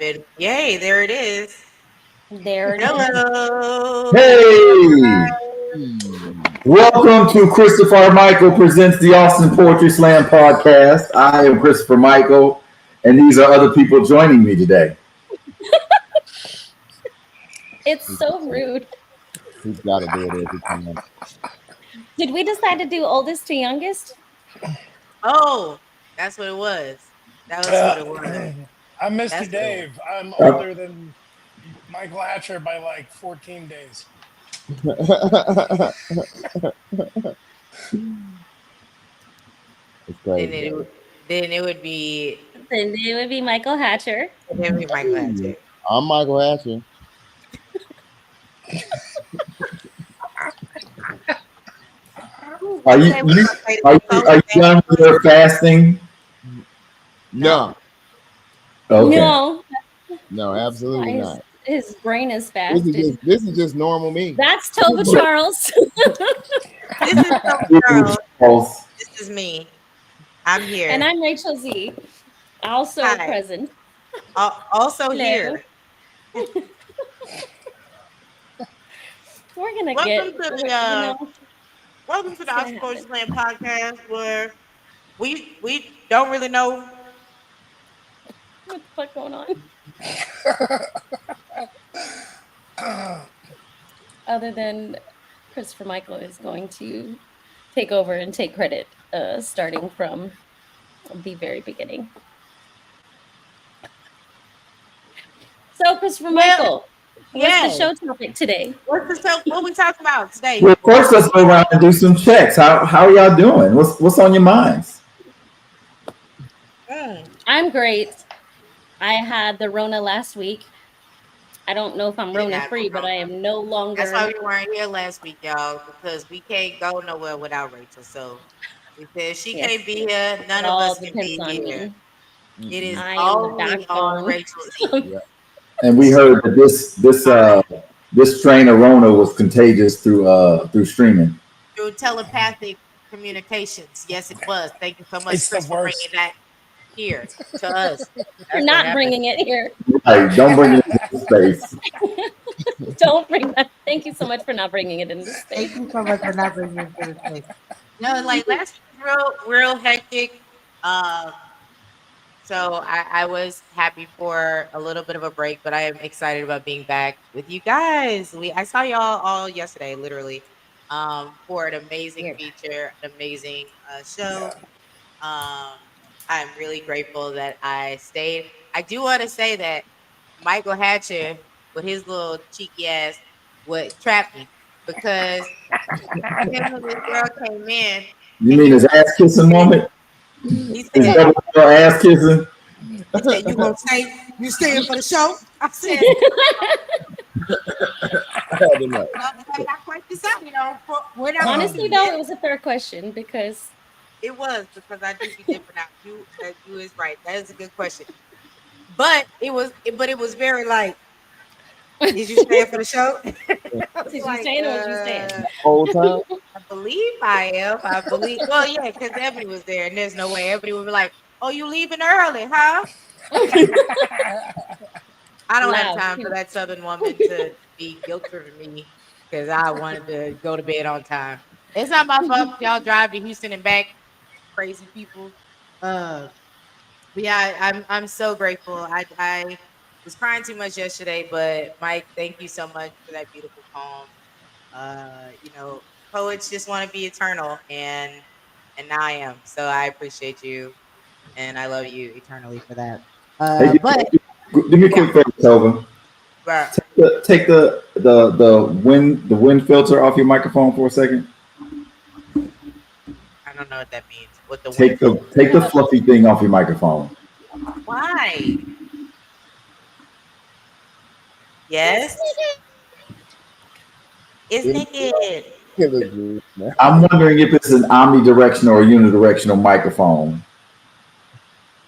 been. Yay, there it is. There it is. Hello. Hey, welcome to Christopher Michael Presents the Austin Poetry Slam podcast. I am Christopher Michael, and these are other people joining me today. It's so rude. He's got to do it every time. Did we decide to do oldest to youngest? Oh, that's what it was. That was what it was. I'm Mr. That's Dave. I'm older than Michael Hatcher by like 14 days. It's great. Then it would be. Then it would be Michael Hatcher. Then it would be Michael Hatcher. I'm Michael Hatcher. Are you done with your fasting? No, Okay. no, absolutely not. His brain is fasted. This is just normal me. That's Tova Charles. This is Tova Charles. This is me. I'm here. And I'm Rachel Z. Also Hi. present. Also Hello. here. We're gonna Welcome to the Austin Poetry Slam podcast, where we don't really know what the fuck going on. Other than Christopher Michael is going to take over and take credit, starting from the very beginning. So, Christopher Michael, what's the show topic today? What we talking about today? Well, first, let's go around and do some checks. How are y'all doing? What's on your minds? I'm great. I had the Rona last week. I don't know if I'm Rona free, but I am no longer. That's why we weren't here last week, y'all, because we can't go nowhere without Rachel. So if she can't be here, none of us can be here. It is only on Rachel's end. And we heard that this strain of Rona was contagious through streaming. Through telepathic communications. Yes, it was. Thank you so much for bringing that here to us. You're not bringing it here. Right, don't bring it into space. Don't bring that. Thank you so much for not bringing it into space. Thank you so much for not bringing it into space. No, like last week was real hectic. So I was happy for a little bit of a break, but I am excited about being back with you guys. I saw y'all all yesterday, literally, for an amazing feature, an amazing show. I'm really grateful that I stayed. I do want to say that Michael Hatcher, with his little cheeky ass, would trap me because when this girl came in. You mean his ass kissing moment? He said, ass kissing. He said, "You gonna stay? You staying for the show?" I said, "Not quite this out, you know." Honestly, though, it was a fair question because it was because I do be different out. You is right. That is a good question, but it was very like. Did you stay for the show? Did you stay or was you staying? Whole time? I believe I am. Well, yeah, because Ebony was there, and there's no way Ebony would be like, "Oh, you leaving early, huh?" I don't have time for that Southern woman to be guilt-tripping me because I wanted to go to bed on time. It's not my fault. Y'all drive to Houston and back, crazy people. But yeah, I'm so grateful. I was crying too much yesterday, but Mike, thank you so much for that beautiful poem. Poets just want to be eternal, and now I am. So I appreciate you, and I love you eternally for that. Hey, do me a quick favor, Tova. Right. Take the wind filter off your microphone for a second. I don't know what that means. What the take the fluffy thing off your microphone. Why? Yes. Isn't it? I'm wondering if it's an omnidirectional or unidirectional microphone.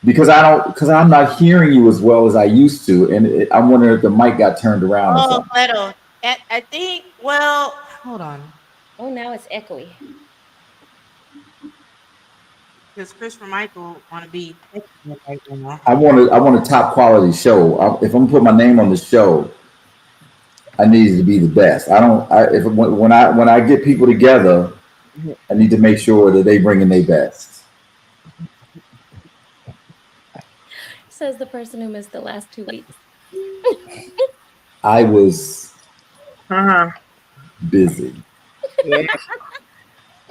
Because I'm not hearing you as well as I used to, and I'm wondering if the mic got turned around. Oh, little. I think. Well, hold on. Oh, now it's echoey. Because Christopher Michael want to be right now. I want a top quality show. If I'm gonna put my name on the show, I need it to be the best. I don't. If when I get people together, I need to make sure that they bring in their best. Says the person who missed the last 2 weeks. I was busy. Yeah.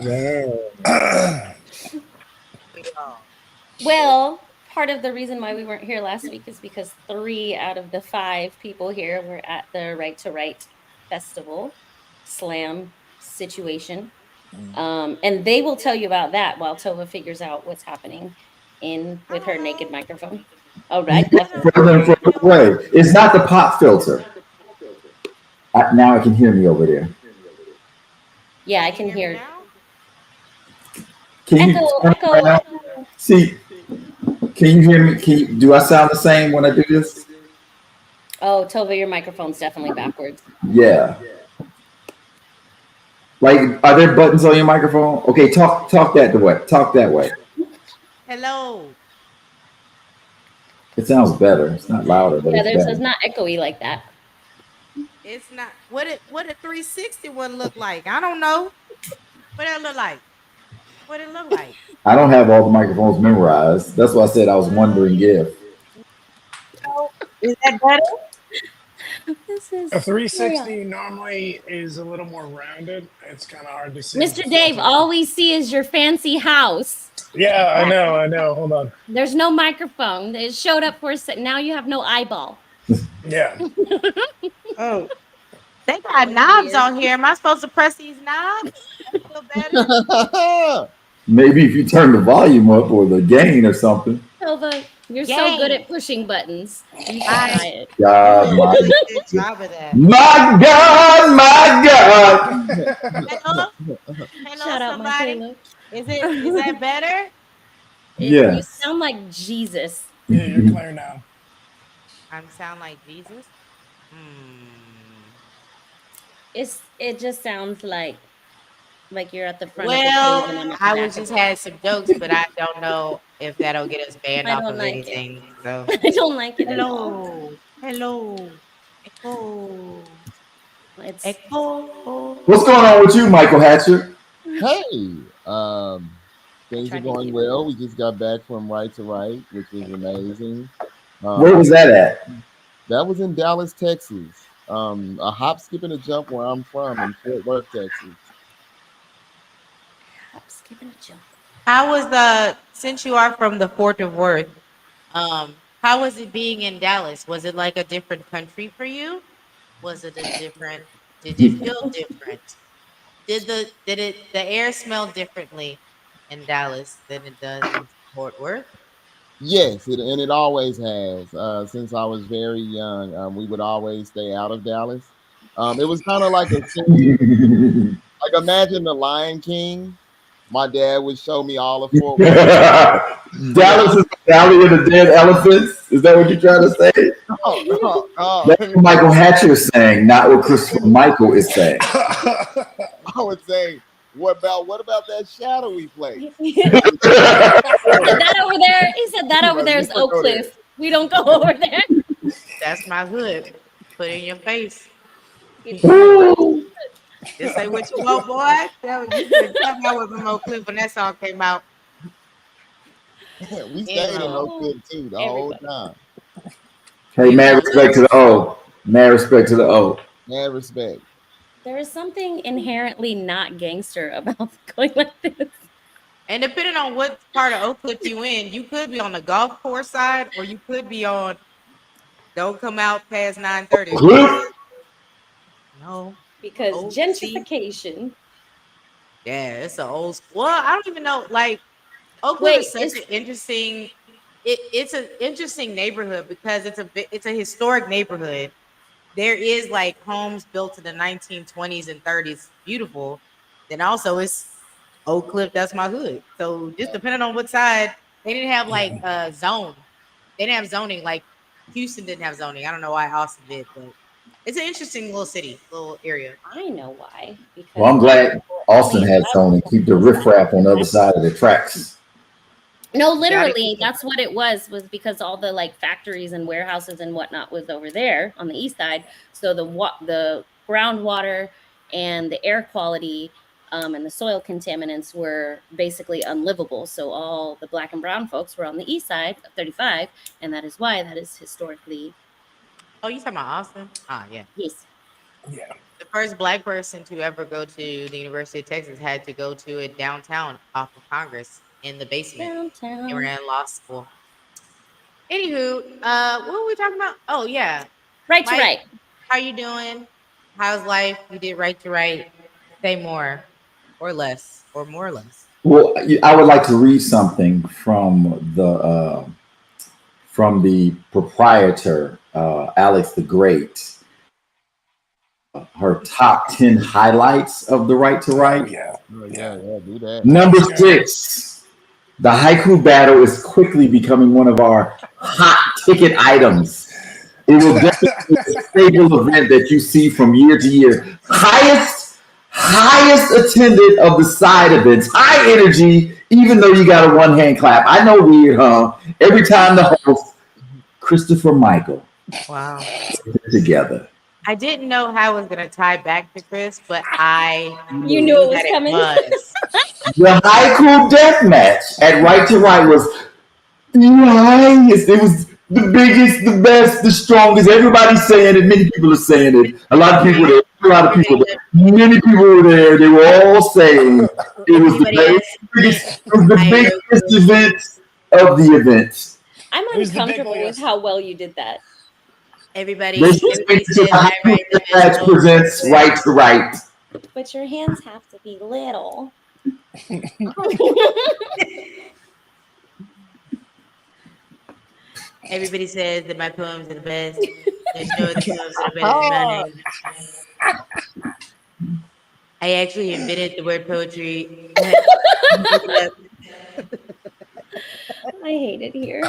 Yeah. Well, part of the reason why we weren't here last week is because 3 out of the 5 people here were at the Right to Right festival slam situation. And they will tell you about that while Tova figures out what's happening with her naked microphone. Oh, right. Further and further away. It's not the pop filter. Now I can hear me over there. Yeah, I can hear. Can you turn around? See? Can you hear me? Do I sound the same when I do this? Oh, Tova, your microphone's definitely backwards. Yeah. Like, are there buttons on your microphone? Okay, talk that way. Talk that way. Hello. It sounds better. It's not louder, but Yeah, it's it's not echoey like that. It's not what a 360 one look like. I don't know. What it look like? What it look like? I don't have all the microphones memorized. That's why I said I was wondering if. Is that better? This is A 360 normally is a little more rounded. It's kind of hard to see. Mr. Dave, all we see is your fancy house. Yeah, I know. Hold on. There's no microphone. It showed up for a second. Now you have no eyeball. Yeah. Oh. They got knobs on here. Am I supposed to press these knobs? That feel better? Maybe if you turn the volume up or the gain or something. Tova, you're so good at pushing buttons. You should try it. God, my, good job of that. my God. Hello? Hello, Shout out, somebody. Michaela. Is that better? Yeah. You sound like Jesus. Yeah, you're clear now. I sound like Jesus. It just sounds like you're at the front Well, of the cave and I was just had some jokes, but I don't know if that'll get us banned I off don't of like anything. So I don't like it at all. hello, echo, It's echo. What's going on with you, Michael Hatcher? Hey, things are going well. We just got back from Right to Right, which was amazing. Where was that at? That was in Dallas, Texas. A hop, skip, and a jump where I'm from in Fort Worth, Texas. hop, skip, and a jump. How was since you are from the Fort of Worth? How was it being in Dallas? Was it like a different country for you? Was it a different? Did it feel different? Did the air smell differently in Dallas than it does in Fort Worth? Yes, and it always has. Since I was very young, we would always stay out of Dallas. It was kind of like a scene, like imagine the Lion King. My dad would show me all of Fort Worth. Dallas is the valley of the dead elephants. Is that what you're trying to say? That's what Michael Hatcher is saying, not what Christopher Michael is saying. I would say, what about that shadowy place? He said that over there. He said that over there is Oak Cliff. We don't go over there. That's my hood. Put it in your face. Just say what you want, boy. You could tell me I was in Oak Cliff when that song came out. We stayed in Oak Cliff too the whole time. Hey, mad respect to the O. Mad respect to the O. Mad respect. There is something inherently not gangster about going like this. And depending on what part of Oak Cliff you in, you could be on the golf course side, or you could be on. Don't come out past 9:30. No, because gentrification. Yeah, it's an old. Well, I don't even know. Like Oak Cliff is such an interesting. It's an interesting neighborhood because it's a historic neighborhood. There is like homes built in the 1920s and 30s, beautiful. Then also it's Oak Cliff, that's my hood. So just depending on what side, they didn't have like zone. They didn't have zoning. Like Houston didn't have zoning. I don't know why Austin did, but it's an interesting little city, little area. I know why. Well, I'm glad Austin has zoning. Keep the riffraff on the other side of the tracks. No, You gotta literally, keep it. that's what it was because all the like factories and warehouses and whatnot was over there on the east side. So the groundwater and the air quality and the soil contaminants were basically unlivable. So all the black and brown folks were on the east side of 35, and that is why that is historically Oh, you talking about Austin? Ah, yeah. yes. Yeah. The first black person to ever go to the University of Texas had to go to it downtown off of Congress in the basement. They were Downtown. in law school. Anywho, what were we talking about? Oh yeah, Right to Mike, right. how you doing? How's life? You did right to right. Say more, or less, or more or less. Well, I would like to read something from the proprietor, Alex the Great. Her top 10 highlights of the right to Oh right. yeah. Oh, yeah, do that. Number That's good. 6, the haiku battle is quickly becoming one of our hot ticket items. It will definitely be a stable event that you see from year to year. Highest attended of the side events. High energy, even though you got a one hand clap. I know, weird, huh? Every time the host, Christopher Michael, Wow. together. I didn't know how it was gonna tie back to Chris, but I You knew knew it was that it coming. was. The haiku death match at Right to Right was the highest. It was the biggest, the best, the strongest. Everybody's saying it. Many people are saying it. A lot of people there. A lot of people there. Many people were there. They were all saying it was Everybody the else biggest, said, it was the I wrote biggest this. event of the events. I'm It was the big uncomfortable with list. how well you did that. They should change Everybody it to says the I haiku write the death best match presents poetry. Right to Right. But your hands have to be little. Everybody says that my poems are the best. There's no other poems that are better than mine. I actually invented the word poetry. I hate it here.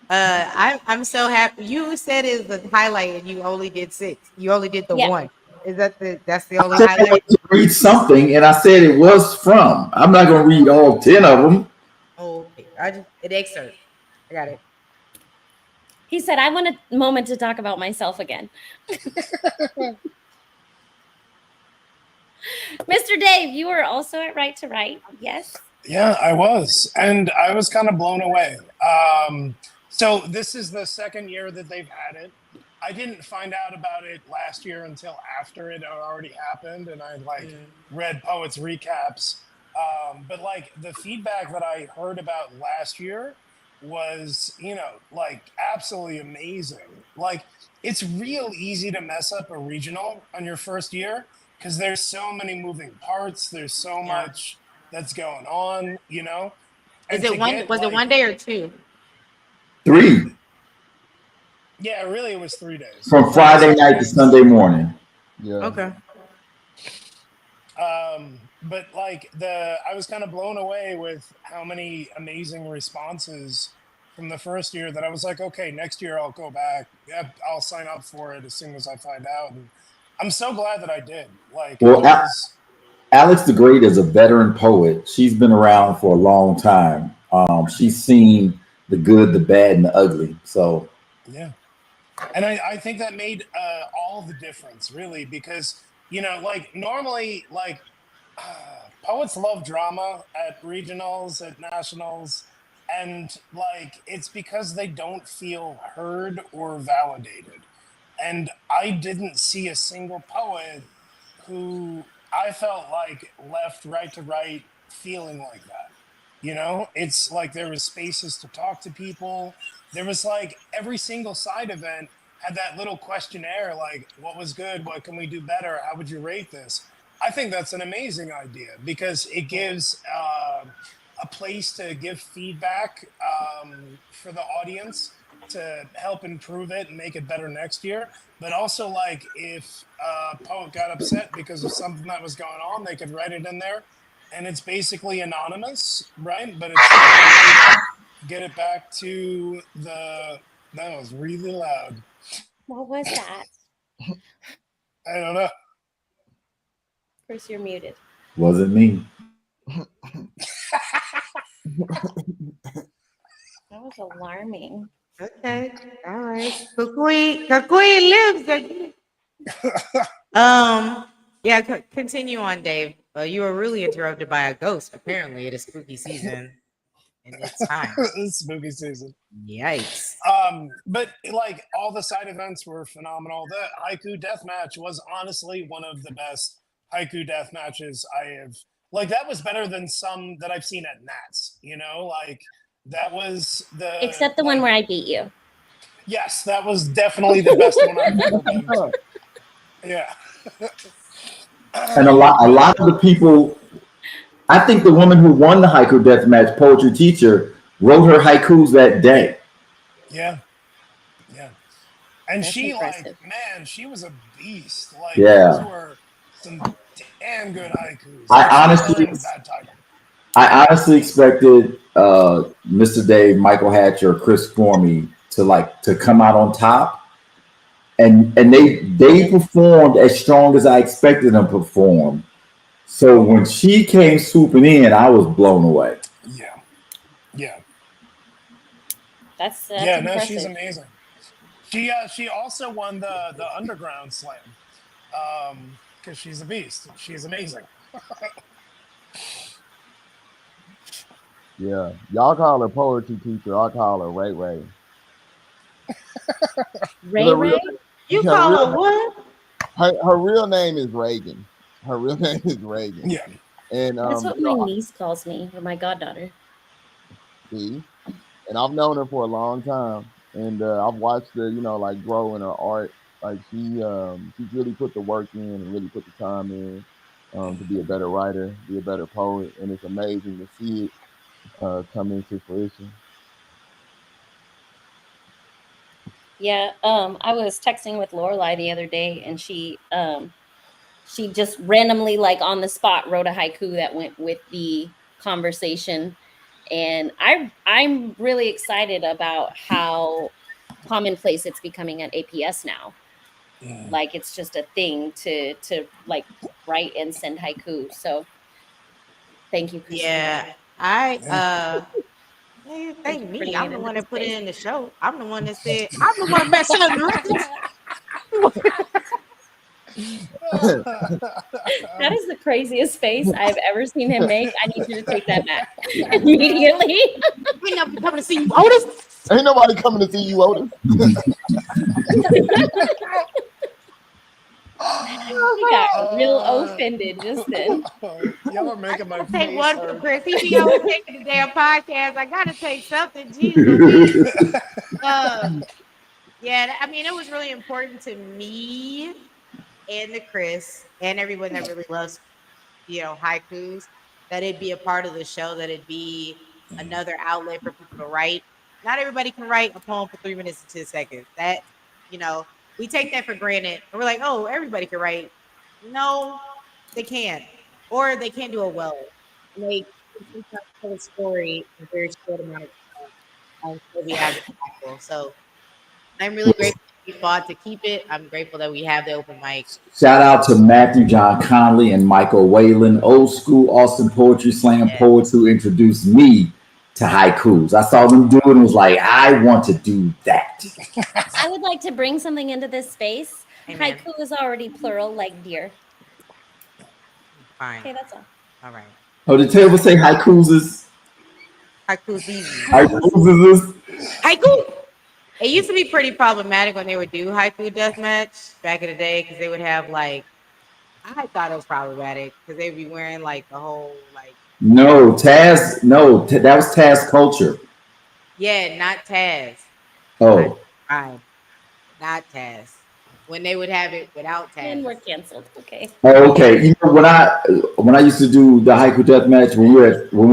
I'm so happy. You said it was the highlight, and you only did 6. You only did the Yeah. one. Is that's the I only said I highlight? wanted to read something, and I said it was from. I'm not going to read all 10 of them. Oh, okay. I just an excerpt. I got it. He said, I want a moment to talk about myself again. Mr. Dave, you were also at Right to Right. Yes. Yeah, I was, and I was kind of blown away. So this is the second year that they've had it. I didn't find out about it last year until after it had already happened, and I read poets recaps. But like the feedback that I heard about last year was, like absolutely amazing. Like it's real easy to mess up a regional on your first year because there's so many moving parts. There's so Yeah. much that's going on, Is And it to one? get, Was it like- one day or 2? 3. Yeah, really, it was 3 days. From Friday night to Sunday morning. Yeah. Okay. But like I was kind of blown away with how many amazing responses from the first year that I was like, okay, next year I'll go back. Yep, I'll sign up for it as soon as I find out. And I'm so glad that I did. Like, Well, it was, Alex the Great is a veteran poet. She's been around for a long time. She's seen the good, the bad, and the ugly. So yeah. And I think that made all the difference, really, because, like normally, like poets love drama at regionals, at nationals, and like it's because they don't feel heard or validated. And I didn't see a single poet who I felt like left Right to Right feeling like that. It's like there was spaces to talk to people. There was like every single side event had that little questionnaire, like what was good, what can we do better, how would you rate this? I think that's an amazing idea because it gives a place to give feedback for the audience to help improve it and make it better next year. But also, like, if a poet got upset because of something that was going on, they could write it in there. And it's basically anonymous, right? But it's still a way to get it back to the. That was really loud. What was that? I don't know. Chris, you're muted. wasn't me. That was alarming. Okay. All right. Kukui lives. Yeah, continue on, Dave. You were really interrupted by a ghost. Apparently, it is spooky season and it's time. It's spooky season. Yikes. But like all the side events were phenomenal. The haiku death match was honestly one of the best haiku death matches I have. Like that was better than some that I've seen at Nats. You know, like that was the Except the one where I beat you. Yes, that was definitely the best one I've ever been to. Yeah. And a lot of the people, I think the woman who won the haiku death match, poetry teacher, wrote her haikus that day. Yeah. And That's she impressive. like, man, she was a beast. Like Yeah. those were some damn good haikus. I honestly expected Mr. Dave, Michael Hatch, or Chris Formey to come out on top, and they performed as strong as I expected them to perform. So when she came swooping in, I was blown away. Yeah. That's no, impressive. she's amazing. She also won the underground slam because she's a beast. She's amazing. Yeah, y'all call her poetry teacher. I call her Ray Ray. Ray? You call her what? Her real name is Reagan. Her real name is Reagan. Yeah. And that's what my niece calls me, or my goddaughter. See, and I've known her for a long time, and I've watched her, like grow in her art. Like she's really put the work in and really put the time in to be a better writer, be a better poet, and it's amazing to see it come into fruition. Yeah, I was texting with Lorelai the other day, and she just randomly, like on the spot, wrote a haiku that went with the conversation. And I'm really excited about how commonplace it's becoming at APS now. Like it's just a thing to like write and send haiku. So thank you, Chris. Yeah, thank me. I'm the one that put it in the show. I'm the one that said I'm the one that set the records. That is the craziest face I've ever seen him make. I need you to take that back immediately. Ain't nobody coming to see you, Otis. Ain't nobody coming to see you, Otis. He got real offended just then. Y'all are making my face take one hurt. for Chris. He be always taking the damn podcast. I gotta take something. Jesus. Yeah, I mean, it was really important to me and the Chris and everyone that really loves, haikus, that it'd be a part of the show, that it'd be another outlet for people to write. Not everybody can write a poem for 3 minutes and 10 seconds. That, we take that for granted. And we're like, oh, everybody can write. No, they can't. Or they can't do it well. And they sometimes tell a story in a very short amount of time. So we have it. So I'm really grateful that we fought to keep it. I'm grateful that we have the open mic. Shout out to Matthew John Conley and Michael Whalen, old school Austin Poetry Slam poets who introduced me to haikus. I saw them do it and was like, I want to do that. I would like to bring something into this space. Amen. Haiku is already plural, like deer. Fine. Okay, that's all. All right. Oh, did Taylor say haikus is? Haikus easy. Haikus is haiku. It used to be pretty problematic when they would do haiku deathmatch back in the day, because they would have I thought it was problematic because they'd be wearing the whole No, Taz. No, that was Taz culture. Yeah, not Taz. Oh, fine, not Taz. When they would have it without Taz. And we're canceled. Okay. Oh, okay. When I used to do the haiku deathmatch when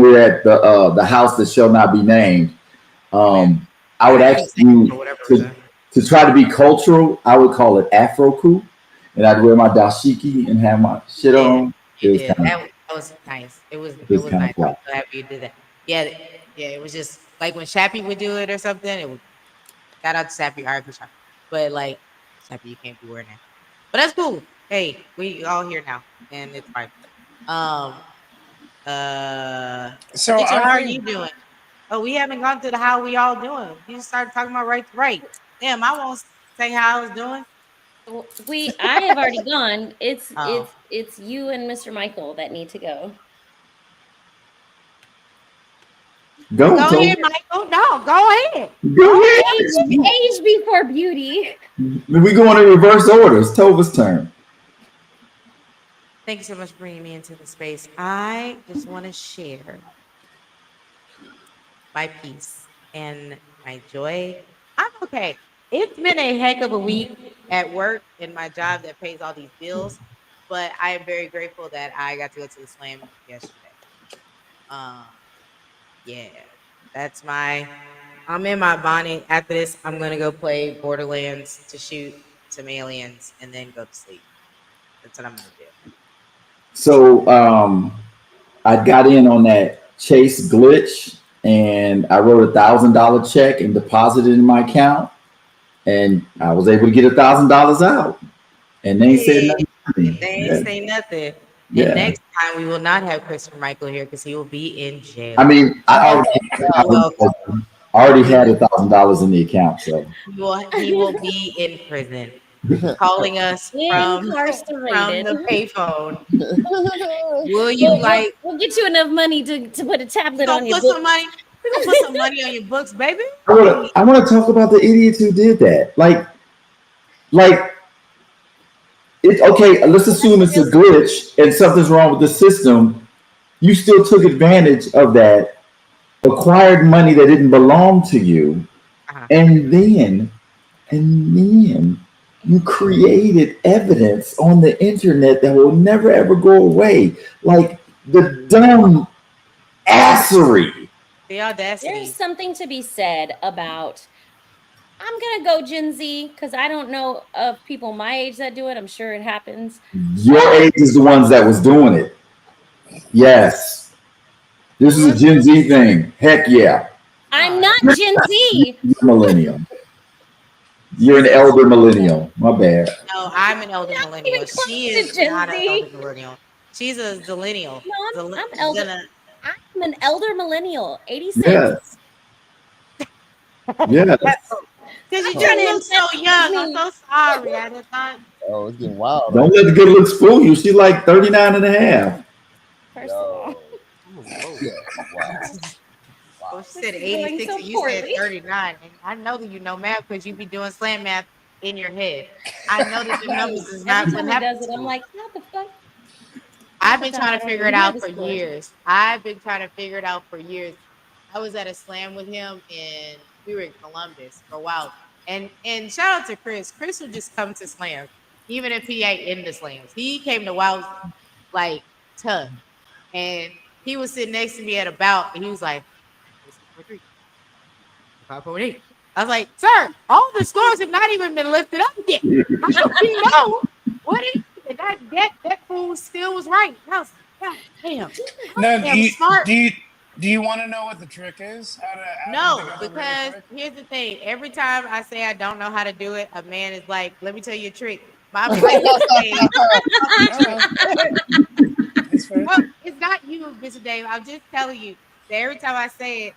we were at the house that shall not be named, I would ask you to try to be cultural. I would call it Afro-ku, and I'd wear my dashiki and have my shit on. That was nice. It was nice. I'm so happy you did that. Yeah. It was just like when Shappy would do it or something. It would shout out to Shappy, but Shappy, you can't be wearing that. But that's cool. Hey, we all here now, and it's fine. So Teacher, how are I'm you doing? Oh, we haven't gone to the how we all doing. You started talking about right to right. Damn, I won't say how I was doing. I have already gone. It's Oh. it's you and Mr. Michael that need to go. Go, Go Tova. ahead, Michael. No, go ahead. Go ahead. Age before beauty. We going in reverse orders. Tova's turn. Thank you so much for bringing me into the space. I just want to share my peace and my joy. I'm okay. It's been a heck of a week at work in my job that pays all these bills, but I am very grateful that I got to go to the slam yesterday. Um, yeah, that's my. I'm in my bonnet. After this, I'm gonna go play Borderlands to shoot some aliens and then go to sleep. That's what I'm gonna do. So I got in on that Chase glitch and I wrote $1,000 check and deposited in my account, and I was able to get $1,000 out. And they ain't said Hey, nothing to me. they ain't say nothing. And Yeah. next time we will not have Christopher Michael here because he will be in jail. I mean, I already had $1,000 in the account, so He will be in prison, calling us from Incarcerated. the payphone. Will you like We'll get you enough money to put a tablet on your put book. some money? We gonna put some money on your books, baby. I want to talk about the idiots who did that. Like it's okay. Let's assume it's a glitch and something's wrong with the system. You still took advantage of that, acquired money that didn't belong to you, Uh-huh. and then you created evidence on the internet that will never ever go away. Like the dumb assery. The audacity. There's something to be said about. I'm gonna go Gen Z because I don't know of people my age that do it. I'm sure it happens. Your age is the ones that was doing it. Yes. This is a Gen Z thing. Heck yeah. I'm not Gen Z. You're millennial. You're an elder millennial. My bad. No, I'm an elder Not millennial. even close She to is Gen not an Z. elder millennial. She's a zillennial. No, I'm elder. I'm an elder millennial. 86. Yes. Yes. Because you trying to just look so young. I'm so sorry. I did not. Oh, it's getting wild. Don't let the good looks fool you. She's like 39 and a half. First of all. Well, she said This is going 86 so and you said poorly. 39. And I know that you know math because you be doing slam math in your head. I know that the numbers is not Every what time he happens. does it, I'm like, what the fuck? I've been trying to figure it out for Score. years. I've been trying to figure it out for years. I was at a slam with him and we were in Columbus for a while. And shout out to Chris. Chris would just come to slams, even if he ain't in the slams. He came to Wild like tough. And he was sitting next to me at a bout and he was like, 6.3, 5.8. I was like, sir, all the scores have not even been lifted up yet. How do we know what it is? That fool still was right. I was like, God damn. no. Smart. Do you want to know what the trick is? No, because here's the thing. Every time I say I don't know how to do it, a man is like, let me tell you a trick. My brain is saying, well, it's not you, Mr. Dave. I'm just telling you that every time I say it,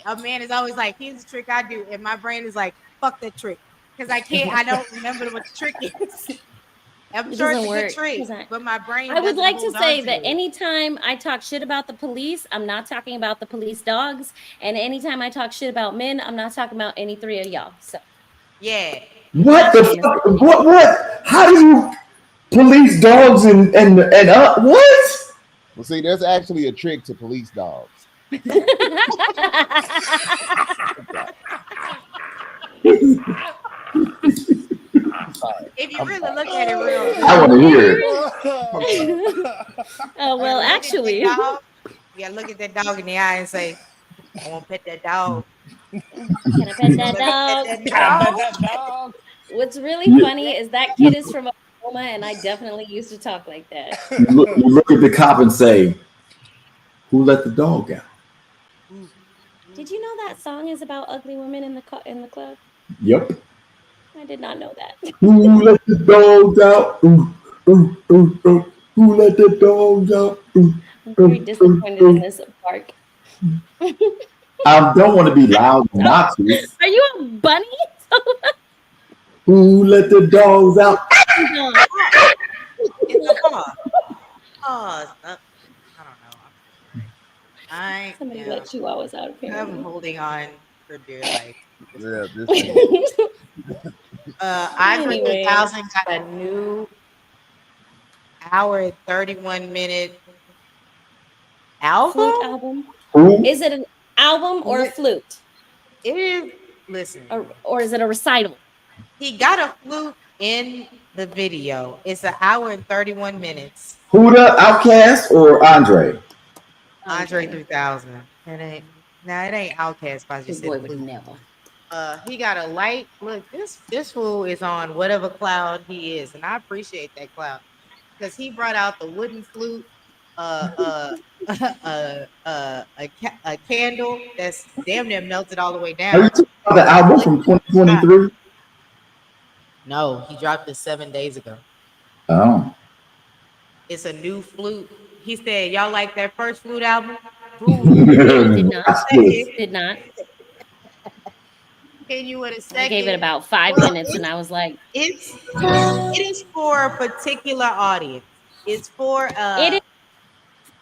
a man is always like, here's the trick I do. And my brain is like, fuck that trick. Because I don't remember what the trick is. I'm sure it's a good trick, but my brain. I would like to say that it. anytime I talk shit about the police, I'm not talking about the police dogs. And anytime I talk shit about men, I'm not talking about any three of y'all. So yeah. What the fuck? What? How do you police dogs and what? Well, see, there's actually a trick to police dogs. If you really look at it real, I want to hear it. Oh, well, actually. You gotta look at that dog in the eye and say, I want to pet that dog. Can I pet that dog? What's really funny is that kid is from Oklahoma, and I definitely used to talk like that. You look at the cop and say, who let the dog out? Did you know that song is about ugly women in the club? Yep. I did not know that. Who let the dogs out? Who let the dogs out? I'm very disappointed in this park. I don't want to be loud and obnoxious. Are you a bunny? Who let the dogs out? No. It's a paw. Paws. I don't know. I'm so sorry. I Somebody am. let Chihuahuas out I'm apparently. holding on for dear life. Yeah, this is Andre Anyway. 3000 got a new hour and 31-minute Flute album. album. Who? Is it an album or a flute? It is. Listen, Or is it a recital? he got a flute in the video. It's an hour and 31 minutes. Who the Outcast or Andre? Andre 3000. It ain't. Now it ain't Outcast. If I just said Boy flute. would never. He got a light. Look, this fool is on whatever cloud he is, and I appreciate that cloud because he brought out the wooden flute, a candle that's damn near melted all the way Are down. you talking about the album from 2023? No, he dropped it 7 days ago. Oh. It's a new flute. He said, "Y'all like that first flute album?" Did not. Did not. Can you in a I second? gave it about 5 minutes and I was like, it is for a particular audience. It's for it is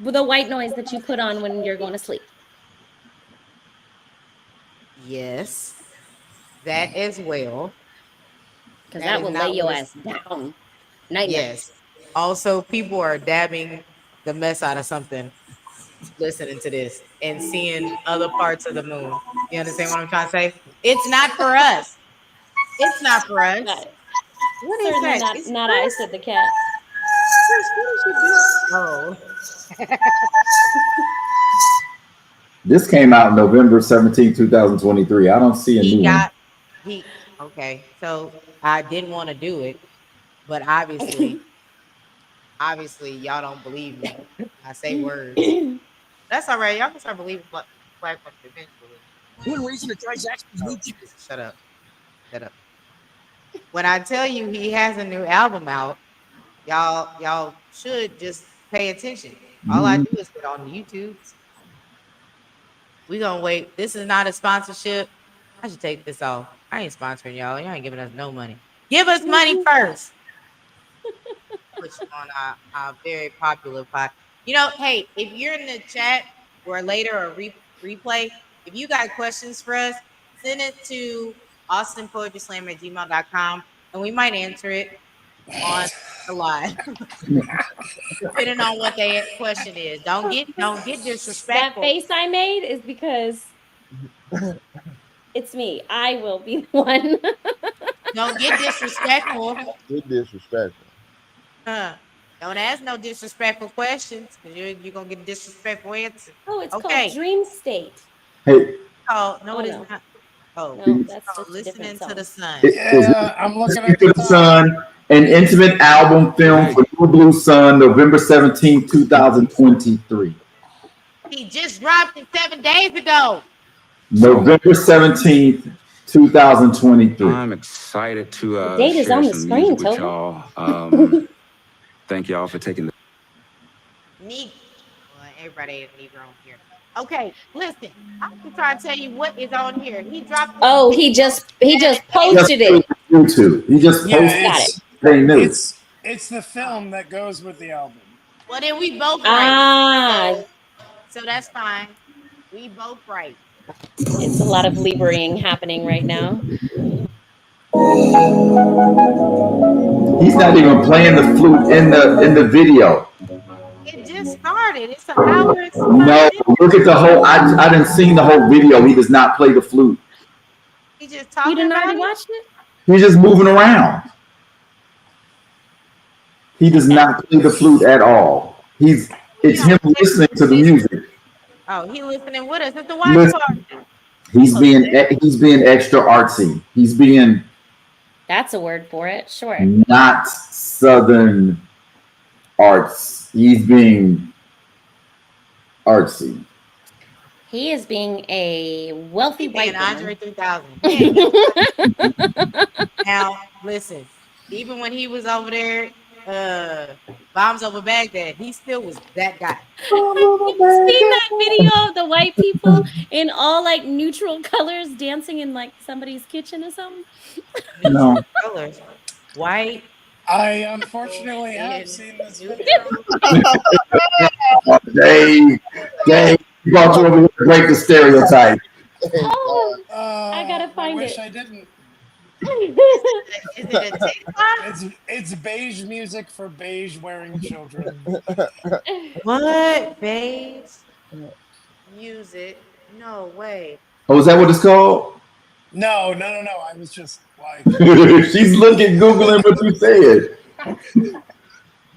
the white noise that you put on when you're going to sleep. Yes, that as well. Because that will lay your ass down. Night. Yes. Also, people are dabbing the mess out of something listening to this and seeing other parts of the moon. You understand what I'm trying to say? It's not for us. It's not for us. Got it. What is Certainly that? not I, said the cat. Oh. This came out November 17, 2023. I don't see a new one. Okay. So I didn't want to do it, but obviously y'all don't believe me. I say words. That's all right. Y'all can start believing black women eventually. One reason to try Zaxby's. Shut up. Shut up. When I tell you he has a new album out, y'all should just pay attention. All I do is put on YouTube. We gonna wait. This is not a sponsorship. I should take this off. I ain't sponsoring y'all. Y'all ain't giving us no money. Give us money first. Put you on our very popular pod. You know, hey, if you're in the chat or later or replay, if you got questions for us, send it to austinpoetryslam@gmail.com and we might answer it on the live. Depending on what their question is. Don't get disrespectful. That face I made is because it's me. I will be the one. Don't get disrespectful. Get disrespectful. Don't ask no disrespectful questions because you're gonna get a disrespectful answer. Oh, it's called Dream State. Hey. Oh no, it is not. Oh, no, that's just listening to the sun. Yeah, I'm looking at the sun. An intimate album film for New Blue Sun, November 17, 2023. He just dropped it 7 days ago. November 17th, 2023. I'm excited to the date is share on the some screen, music with y'all. Thank y'all for taking the everybody is Negro here. Okay, listen. I'm trying to tell you what is on here. He dropped. Oh, he just posted it. YouTube. He just posted it. It's the film that goes with the album. Well, then we both right. So that's fine. We both right. It's a lot of Libraing happening right now. He's not even playing the flute in the video. It just started. It's an hour. No, look at the whole. I didn't see the whole video. He does not play the flute. He just talking. You didn't already watch it? He's just moving around. He does not play the flute at all. It's him listening to the music. Oh, he listening with us. It's the watch party. He's being extra artsy. He's being. That's a word for it. Sure. Not Southern arts. He's being artsy. He is being a wealthy white man. Andre 3000. Now, listen. Even when he was over there Bombs over Baghdad. He still was that guy. Have you seen that video of the white people in all like neutral colors dancing in like somebody's kitchen or something? No. Colors. White. I unfortunately have seen this video. Dang, you brought you over here to break the stereotype. Oh, I gotta find I wish it. I didn't. Is it a TikTok? It's beige music for beige wearing children. What? Beige music? No way. Oh, is that what it's called? No. I was just like, She's looking, Googling what you said.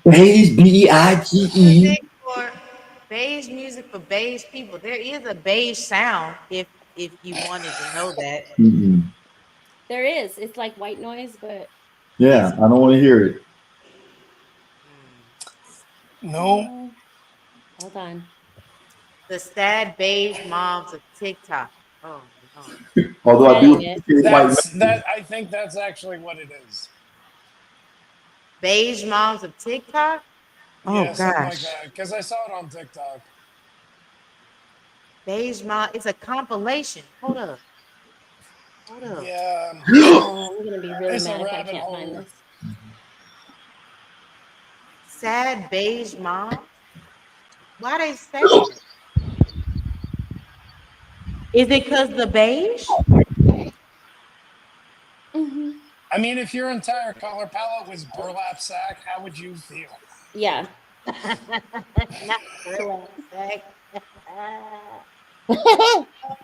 Beige, B-E-I-G-E. Music for beige music for beige people. There is a beige sound if you wanted to know that. Mm-mm. There is. It's like white noise, but Yeah, I don't want to hear it. no. Hold on. The sad beige moms of TikTok. Oh no. Although I do Dang it. appreciate white men. I think that's actually what it is. Beige moms of TikTok? Oh Yeah, something like gosh. that. Because I saw it on TikTok. Beige mom. It's a compilation. Hold up. Yeah. Oh, I'm gonna be really It's a mad if I rabbit can't hole. find this. Sad beige mom. Why they say it? Is it because the beige? Mm-hmm. I mean, if your entire color palette was burlap sack, how would you feel? Yeah. Not burlap sack.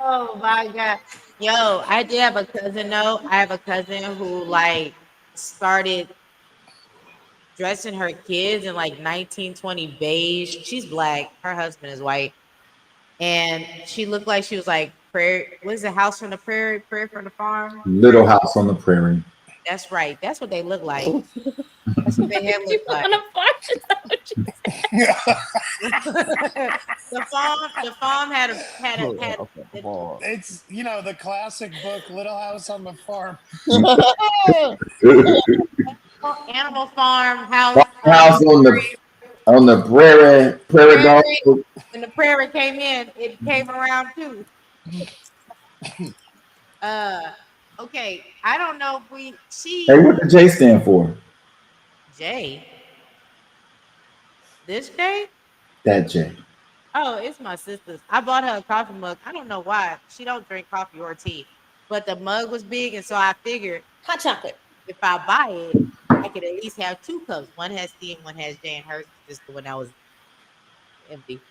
Oh my god. Yo, I did have a cousin though. I have a cousin who like started dressing her kids in like 1920 beige. She's black. Her husband is white. And she looked like she was like prairie. What is it? House from the prairie? Prairie from the farm? Little House on the Prairie. That's right. That's what they look like. That's what they hair You look on like. a farm? Is that what you said? The farm had It's, the classic book, Little House on the Farm. Animal Farm house. House on the prairie dog. When the prairie came in, it came around too. Okay. I don't know if Hey, what did J stand for? J. This J? That J. Oh, it's my sister's. I bought her a coffee mug. I don't know why. She don't drink coffee or tea. But the mug was big, and so I figured Hot chocolate. if I buy it, I could at least have 2 cups. One has tea and one has J, and hers is just the one that was empty.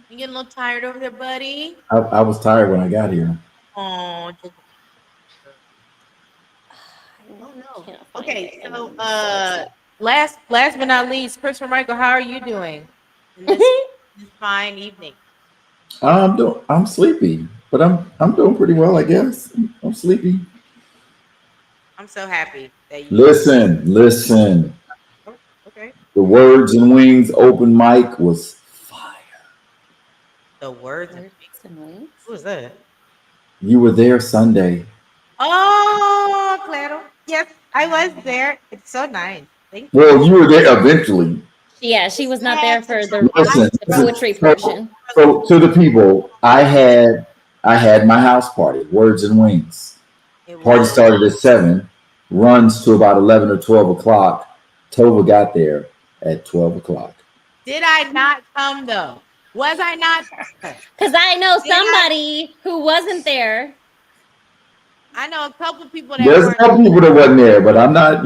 You getting a little tired over there, buddy? I was tired when I got here. Oh, No. okay. So, last but not least, Christopher Michael, how are you doing in this fine evening? I'm sleepy, but I'm doing pretty well, I guess. I'm sleepy. I'm so happy that you Listen. Okay. The Words and Wings open mic was fire. The words and who was that? You were there Sunday. Oh, claro. Yes, I was there. It's so nice. Thank you. Well, you were there eventually. Yeah, she was not there for the Listen, poetry portion. So to the people, I had my house party, Words and Wings. Party started at 7, runs to about 11 or 12 o'clock. Tova got there at 12 o'clock. Did I not come though? Was I not? Because I know somebody who wasn't there. I know a couple people that There's a weren't. couple people that wasn't there, but I'm not,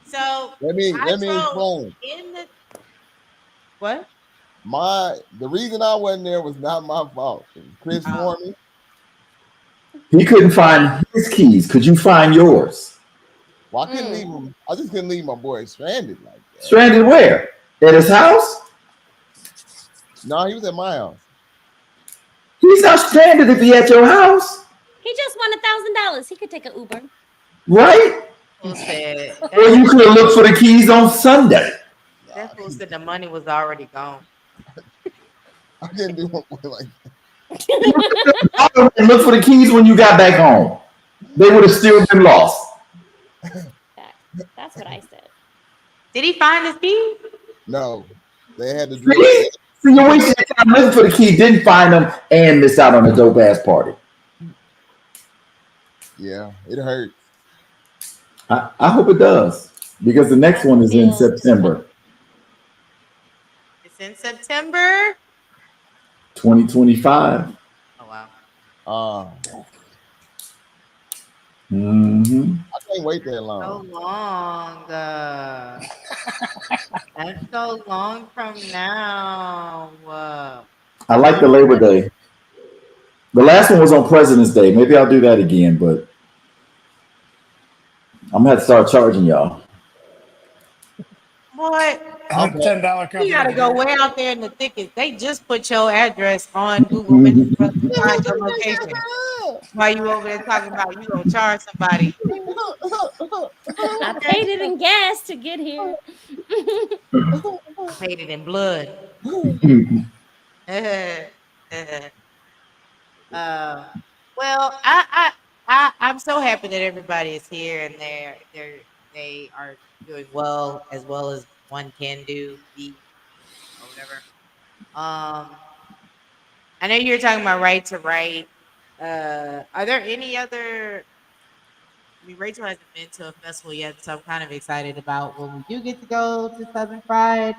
So Let me I drove explain. in the what? The reason I wasn't there was not my fault. Chris warned me. He couldn't find his keys. Could you find yours? Well, I couldn't leave him. I just couldn't leave my boy stranded like that. Stranded where? At his house? No, he was at my house. He's not stranded if he at your house, He just won $1,000. He could take an Uber. right? Fool said Or you could have looked for the keys on Sunday. that fool said the money was already gone. I couldn't do my boy like that. And look for the keys when you got back home. They would have still been lost. That's what I said. Did he find his key? No, they had to drill. See, you wasted your time looking for the key, didn't find them, and miss out on a dope ass party. Yeah, it hurts. I hope it does because the next one is in September It's in September. 2025. Oh wow. I can't wait that So long. long. That's so long from now. I like the Labor Day. The last one was on President's Day. Maybe I'll do that again, but I'm gonna have to start charging y'all. Boy, $10 company. you gotta go way out there in the thicket. They just put your address on Google Maps for us to find your location. While you over there talking about you gonna charge somebody. I paid it in gas to get here. Paid it in blood. Well, I'm so happy that everybody is here and they are doing well as one can do, be or whatever. I know you're talking about right to right. Are there any other? I mean, Rachel hasn't been to a festival yet, so I'm kind of excited about when we do get to go to Southern Pride.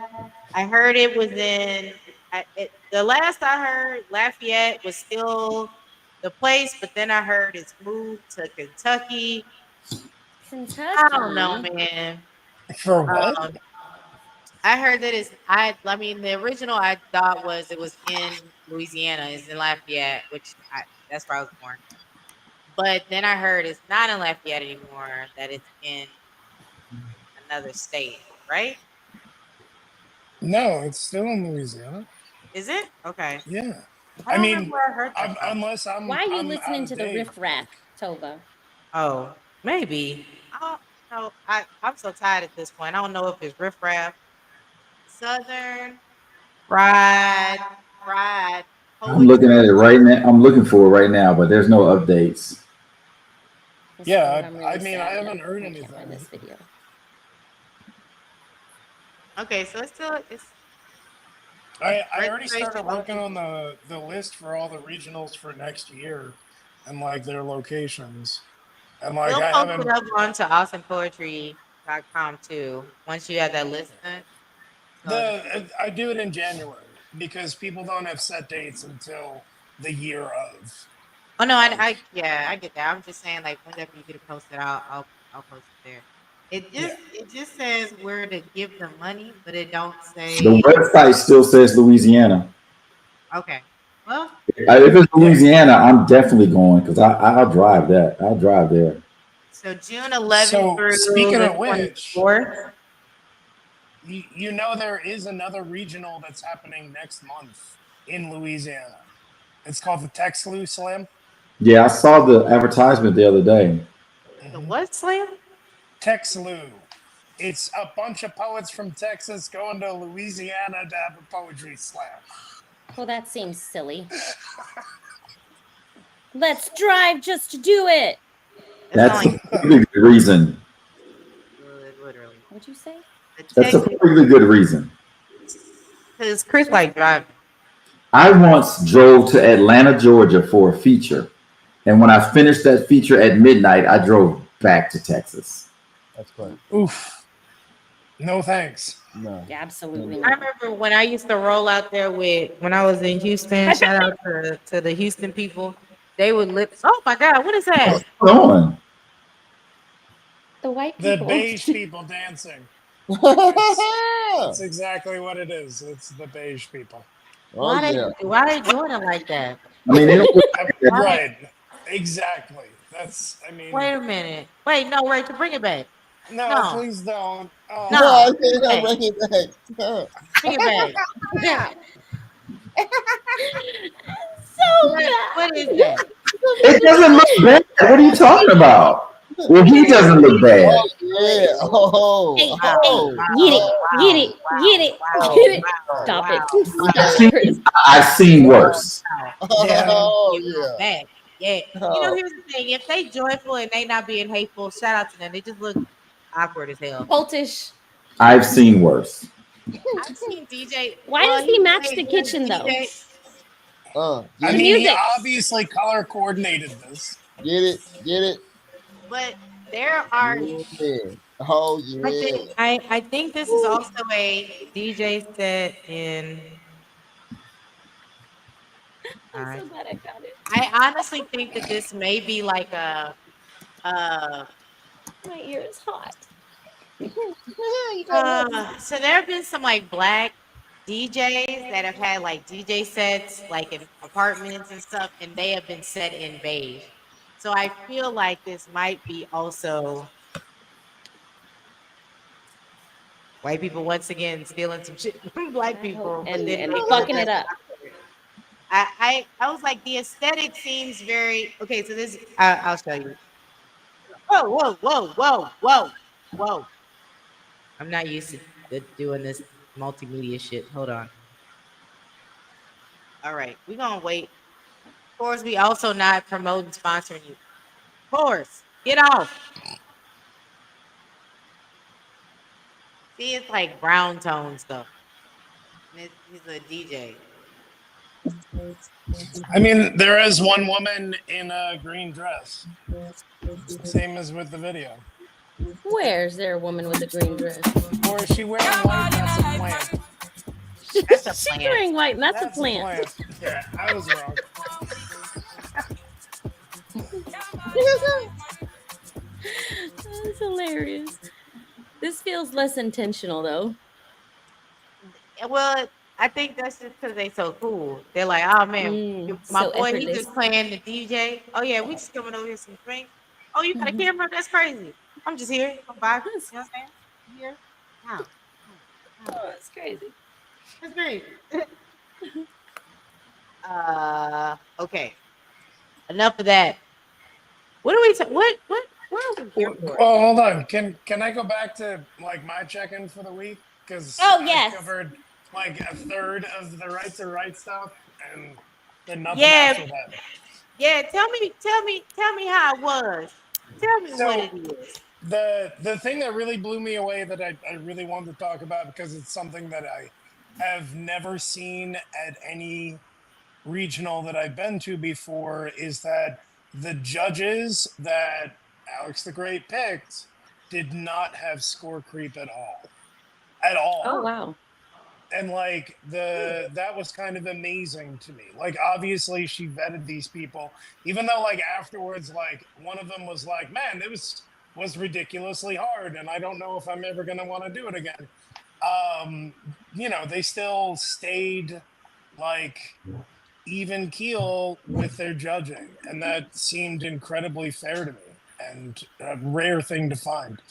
I heard it was in. The last I heard, Lafayette was still the place, but then I heard it's moved to Kentucky. I don't know, man. For what? I heard that it's. I mean, the original I thought was it was in Louisiana. It's in Lafayette, that's where I was born. But then I heard it's not in Lafayette anymore. That it's in another state, right? No, it's still in Louisiana. Is it? Okay. Yeah. I mean, where I heard that from. unless I'm. Why are you I'm listening out to of the date. riff-raff, Tova? Oh, maybe. I don't know. I'm so tired at this point. I don't know if it's riffraff, Southern, fried. I'm looking at it right now. I'm looking for it right now, but there's no updates. Yeah, I mean, I haven't heard anything. In this video. Okay, so it's. I already started working on the list for all the regionals for next year, and like their locations, and like We'll I post haven't. it up onto awesomepoetry.com too. Once you have that list done. I do it in January because people don't have set dates until the year of. Oh no, I get that. I'm just saying, like, whenever you get it posted, I'll post it there. It just says where to give the money, but it don't say. The website still says Louisiana. Okay. Well, if it's Louisiana, I'm definitely going because I'll drive that. I'll drive there. So June 11th So through speaking the of which, 24th. You know there is another regional that's happening next month in Louisiana. It's called the Texlu Slam. Yeah, I saw the advertisement the other day. The what slam? Texlu. It's a bunch of poets from Texas going to Louisiana to have a poetry slam. Well, that seems silly. Let's drive just to do it. That's a pretty good reason. Literally. What'd you say? That's a pretty good reason. Because Chris like driving. I once drove to Atlanta, Georgia for a feature. And when I finished that feature at midnight, I drove back to Texas. That's great. Oof. No thanks. No. Yeah, absolutely. I remember when I used to roll out there when I was in Houston. Shout out to the Houston people. They would oh my God, what is that? What's going on? The white people. The beige people dancing. That's exactly what it is. It's the beige people. Why are they doing it like that? I mean, right. Exactly. Wait a minute. Wait, no, Rachel, bring it back. No, please don't. Oh. No, I can't bring it back. Bring it back. Yeah. What is that? It doesn't look bad. What are you talking about? Well, he doesn't look bad. Oh, yeah. Get it. Stop it. I've seen worse. Oh, yeah. Yeah. Oh, Here's the thing. If they joyful and they not being hateful, shout out to them. They just look awkward as hell. Cultish. I've seen worse. I've seen DJ. Why Well, does he match played the good kitchen though? DJ, I get The mean, it, he music. obviously color coordinated this. get it, get it, but there are. yeah. Oh yeah. I think this is also a DJ set in. I'm so glad I got it. I honestly think that this may be like a. Uh, My ear is hot. so there have been some like black DJs that have had like DJ sets like in apartments and stuff, and they have been set in beige. So I feel like this might be also white people once again stealing some shit from black people, but And then and making fucking the it up. I was like the aesthetic seems very okay. So this I'll show you. Whoa. I'm not used to doing this multimedia shit. Hold on. All right, we're gonna wait. Of course, we also not promoting sponsoring you. Of course, get off. See, it's like brown tone stuff. He's a DJ. I mean, there is one woman in a green dress. Same as with the video. Where's there a woman with a green dress? Or is she wearing white? That's a plant. That's a She's plant. wearing white, and that's a That's plant. Yeah, I was wrong. That's hilarious. This feels less intentional though. Well, I think that's just because they so cool. They're like, oh man, my So boy, he effortless. just playing the DJ. Oh yeah, we just coming over here some drinks. Oh, you got a camera? That's crazy. I'm just here. I'm vibing. You know what I'm saying? I'm here. Wow. Oh, that's crazy. That's great. Okay. Enough of that. What are we? What are we here for? Oh, hold on. Can I go back to like my check-in for the week? Because yes. I covered like a third of the right to right stuff, and then nothing Yeah. after that. Yeah. Tell me how it was. Tell me what it is. The thing that really blew me away that I really wanted to talk about because it's something that I have never seen at any regional that I've been to before is that the judges that Alex the Great picked did not have score creep at all. At all. Oh wow. And like that was kind of amazing to me. Like obviously she vetted these people, even though like afterwards, like one of them was like, man, it was ridiculously hard, and I don't know if I'm ever gonna want to do it again. They still stayed like even keel with their judging, and that seemed incredibly fair to me and a rare thing to find.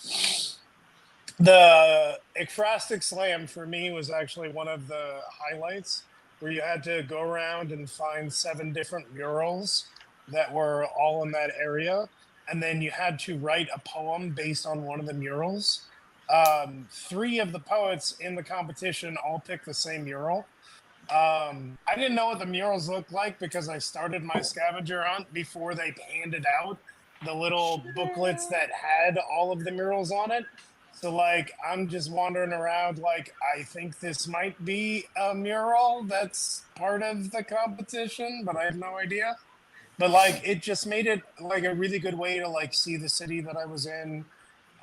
The Ekphrastic Slam for me was actually one of the highlights where you had to go around and find 7 different murals that were all in that area. And then you had to write a poem based on one of the murals. 3 of the poets in the competition all picked the same mural. I didn't know what the murals looked like because I started my scavenger hunt before they handed out the little booklets that had all of the murals on it. So like I'm just wandering around like I think this might be a mural that's part of the competition, but I have no idea. But like it just made it like a really good way to like see the city that I was in.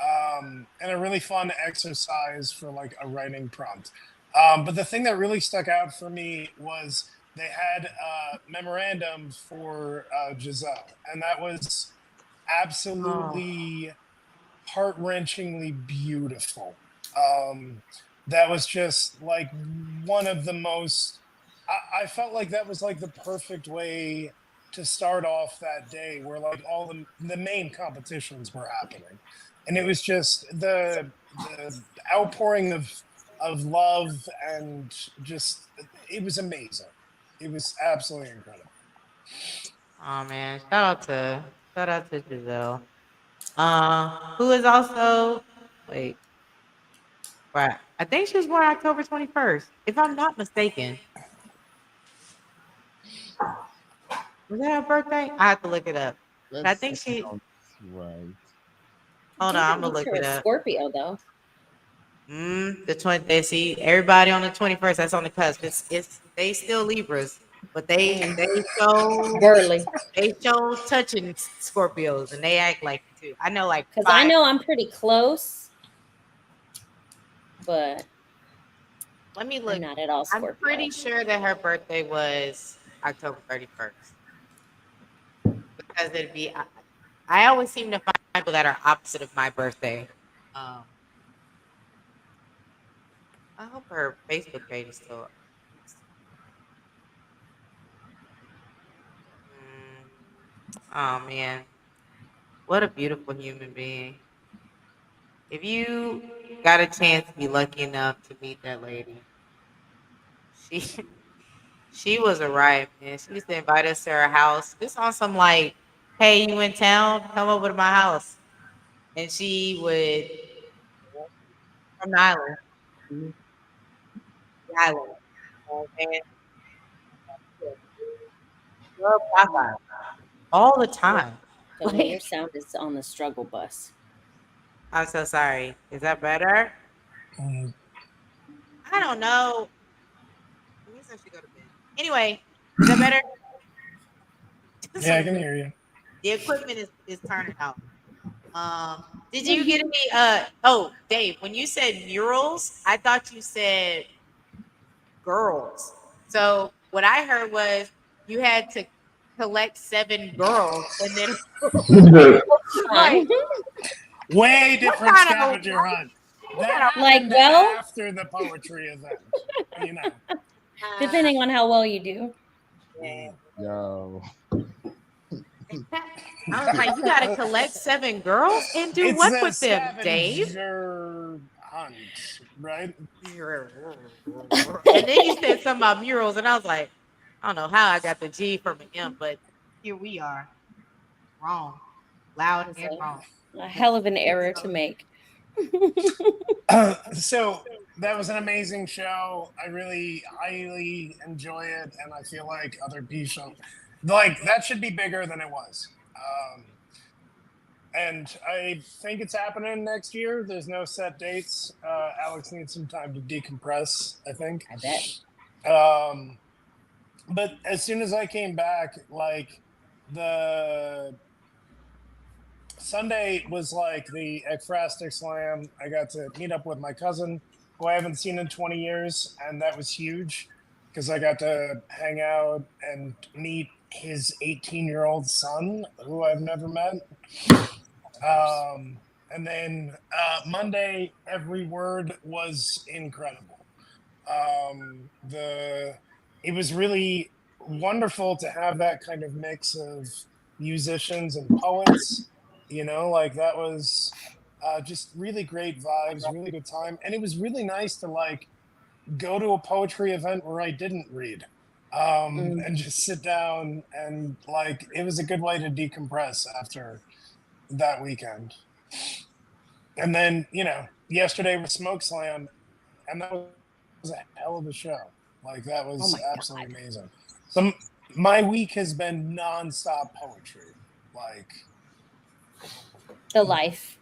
And a really fun exercise for like a writing prompt. But the thing that really stuck out for me was they had a memorandum for Giselle, and that was absolutely heart-wrenchingly beautiful. That was just like one of the most. I felt like that was like the perfect way to start off that day, where like all the main competitions were happening, and it was just the outpouring of love and just it was amazing. It was absolutely incredible. Oh man, shout out to Giselle. Who is also wait, right. I think she was born October 21st, if I'm not mistaken. Was that her birthday? I have to look it up. But I Let's think see. she. Right. Hold on, I I'm think gonna it makes look her it a up. Scorpio though. The 20. They see everybody on the 21st. That's on the cusp. It's they still Libras, but Girly. they show touching Scorpios, and they act like it too. I know like Because I 5. know I'm pretty close, but Let me I'm look. not at all I'm Scorpio. pretty sure that her birthday was October 31st because it'd be. I always seem to find people that are opposite of my birthday. Um, I hope her Facebook page is still. Mm, oh man, what a beautiful human being! If you got a chance to be lucky enough to meet that lady, she she was a riot, man. She used to invite us to her house, just on some like, "Hey, you in town? Come over to my house." And she would from the island, mhm, the island. And love Popeye all the time. Tony, your Like, sound is on the struggle bus. I'm so sorry. Is that better? Mm, I don't know. Let me actually go to bed. Anyway, is that better? yeah, I can hear you. The equipment is turning out. Did you get any oh Dave, when you said murals, I thought you said girls. So what I heard was you had to collect 7 girls and then Fun. like Way what different kind of scavenger hunt. what That kind of Like, happened well, after the poetry event. You know. depending on how well you do. yeah. Yo. I was like, you gotta collect 7 girls and do It's what the with them, Dave? scavenger hunt, right? And then you said something about murals, and I was like, I don't know how I got the G from an M, but here we are. Wrong. Loud It's and wrong. a hell of an error to make. So that was an amazing show. I really highly enjoy it, and I feel like other people like that should be bigger than it was. And I think it's happening next year. There's no set dates. Alex needs some time to decompress, I think. I bet. But as soon as I came back, like the Sunday was like the Ekphrastic Slam. I got to meet up with my cousin, who I haven't seen in 20 years, and that was huge because I got to hang out and meet his 18-year-old son, who I've never met. And then Monday, every word was incredible. It was really wonderful to have that kind of mix of musicians and poets. You know, like that was just really great vibes, really good time, and it was really nice to like go to a poetry event where I didn't read. And just sit down and like it was a good way to decompress after that weekend. And then, you know, yesterday was Smoke Slam, and that was a hell of a show. Like that Oh was my absolutely God. amazing. So my week has been nonstop poetry. Like, The life,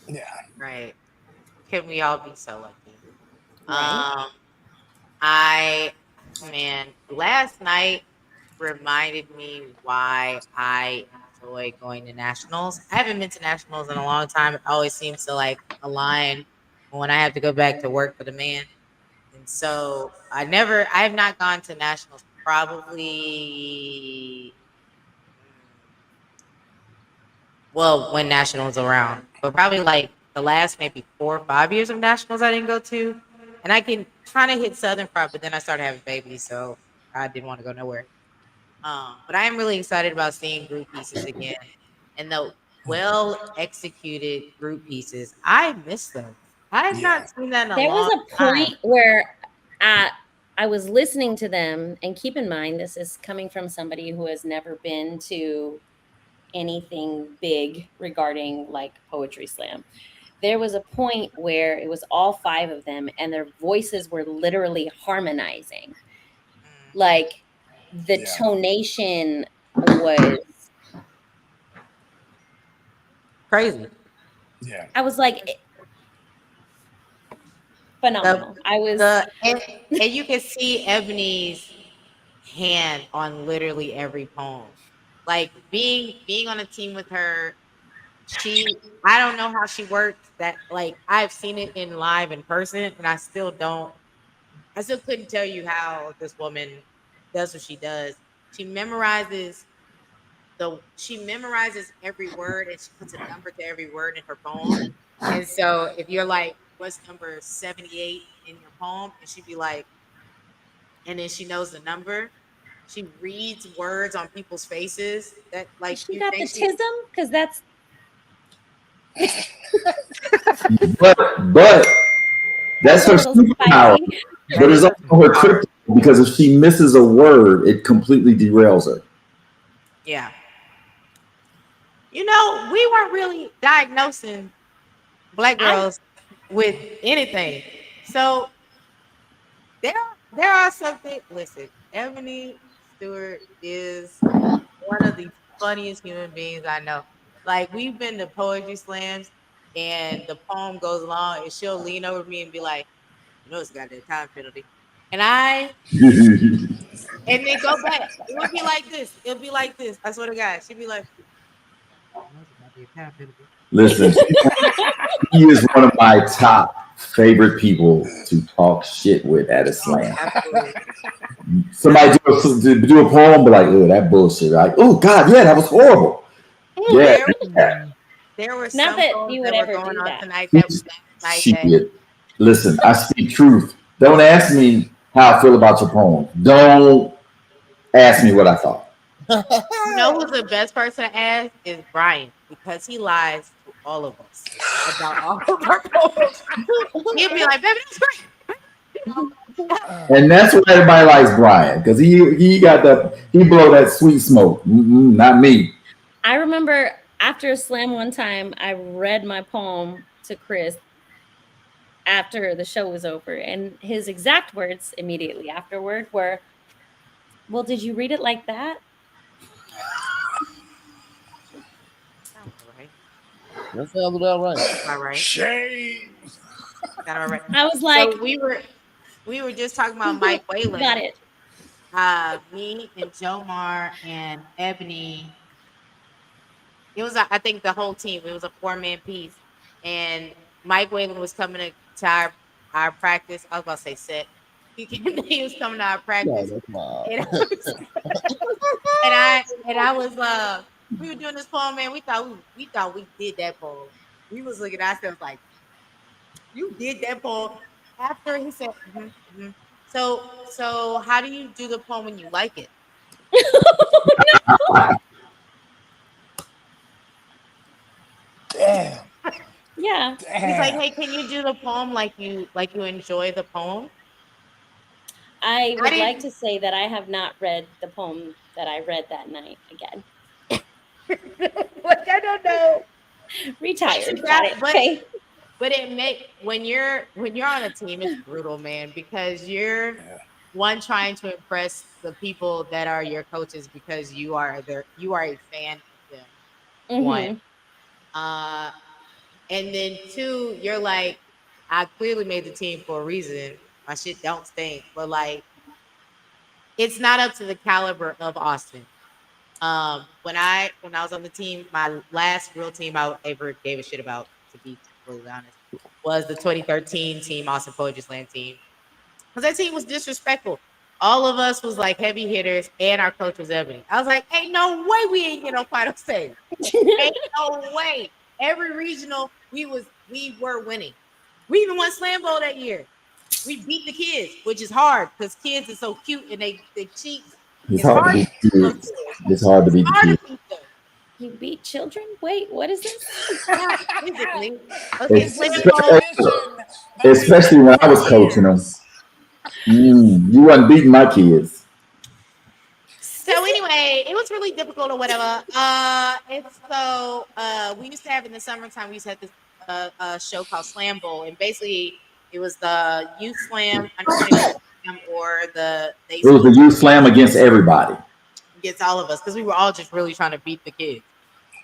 yeah. Right. Can we all be so lucky? right? I man, last night reminded me why I enjoy going to nationals. I haven't been to nationals in a long time. It always seems to like align when I have to go back to work for the man. And so I have not gone to nationals probably, well, when nationals around, but probably like the last maybe 4 or 5 years of nationals I didn't go to. And I can trying to hit Southern Pride, but then I started having babies, so I didn't want to go nowhere. But I am really excited about seeing group pieces again, and the well executed group pieces. I miss them. I have Yeah. not seen that in a There was long a time. point where I was listening to them, and keep in mind, this is coming from somebody who has never been to anything big regarding like poetry slam. There was a point where it was all 5 of them, and their voices were literally harmonizing. Mm, Like the Yeah. tonation was Crazy. Yeah. I was like phenomenal. I was And you can see Ebony's hand on literally every poem. Like being on a team with her, I don't know how she works that, like, I've seen it in live in person and I still couldn't tell you how this woman does what she does. She memorizes she memorizes every word and she puts a number to every word in her poem. And so if you're like, what's number 78 in your poem? And she'd be like, and then she knows the number. She reads words on people's faces that, like, she you got the think she tism because that's But that's a her little superpower. spicy. But it's also her kryptonite because if she misses a word, it completely derails her. Yeah. You know, we weren't really diagnosing black girls with anything. So there are some things. Listen, Ebony Stewart is one of the funniest human beings I know. Like, we've been to poetry slams and the poem goes along and she'll lean over me and be like, you know, it's got that time penalty. And then go back. It would be like this. It'll be like this. I swear to God. She'd be like, you know, it's got that time penalty. Listen, he is one of my top favorite people to talk shit with at a slam. Absolutely. Somebody do a poem, be like, oh, that bullshit. Like, oh, God, yeah, that was horrible. Yeah. There were Not some that poems you that would were ever going do on that. tonight that night She that did. Listen, I speak truth. Don't ask me how I feel about your poem. Don't ask me what I thought. you know who's the best person to ask is Brian, because he lies to all of us about all of our poems. He'd be like, baby, that's great. And that's why everybody likes Brian, because he got he blow that sweet smoke. Not me. I remember after a slam one time, I read my poem to Chris after the show was over, and his exact words immediately afterward were, "Well, did you read it like that?" Sounds right. That sounds about right. All right. Shame. All right. I was like, So we were just talking about Mike Whalen. got it. Me and Jomar and Ebony. It was, I think, the whole team. It was a 4-man piece, and Mike Whalen was coming to our practice. I was about to say set. He was coming to our Yeah, practice, that's wild. and I was we were doing this poem, man. We thought we did that poem. We was looking at ourselves like, you did that poem. After he said, so how do you do the poem when you like it? Damn. Yeah. He's like, Damn. hey, can you do the poem like you enjoy the poem? I would like to say that I have not read the poem that I read that night again. Like, I don't know. Retired. But Got it. Okay. But it when you're on a team, it's brutal, man, because you're one trying to impress the people that are your coaches because you are a fan of them. One. And then two, you're like, I clearly made the team for a reason. My shit don't stink. But, like, it's not up to the caliber of Austin. When I was on the team, my last real team I ever gave a shit about, to be completely honest, was the 2013 team, Austin Poetry Slam team. Because that team was disrespectful. All of us was like heavy hitters, and our coach was Ebony. I was like, ain't no way we ain't get on final stage. Ain't no way. Every regional, we were winning. We even won Slam Bowl that year. We beat the kids, which is hard because kids are so cute and they cheeks. It's hard to beat the kids. It's hard to beat the kids. You beat children? Wait, what is this? Yeah, physically. Especially when I was coaching them. You wasn't beating my kids. So anyway, it was really difficult or whatever. We used to have in the summertime, we used to have this show called Slam Bowl, and basically it was the youth slam, under slam, or it was the youth slam against everybody. against all of us because we were all just really trying to beat the kids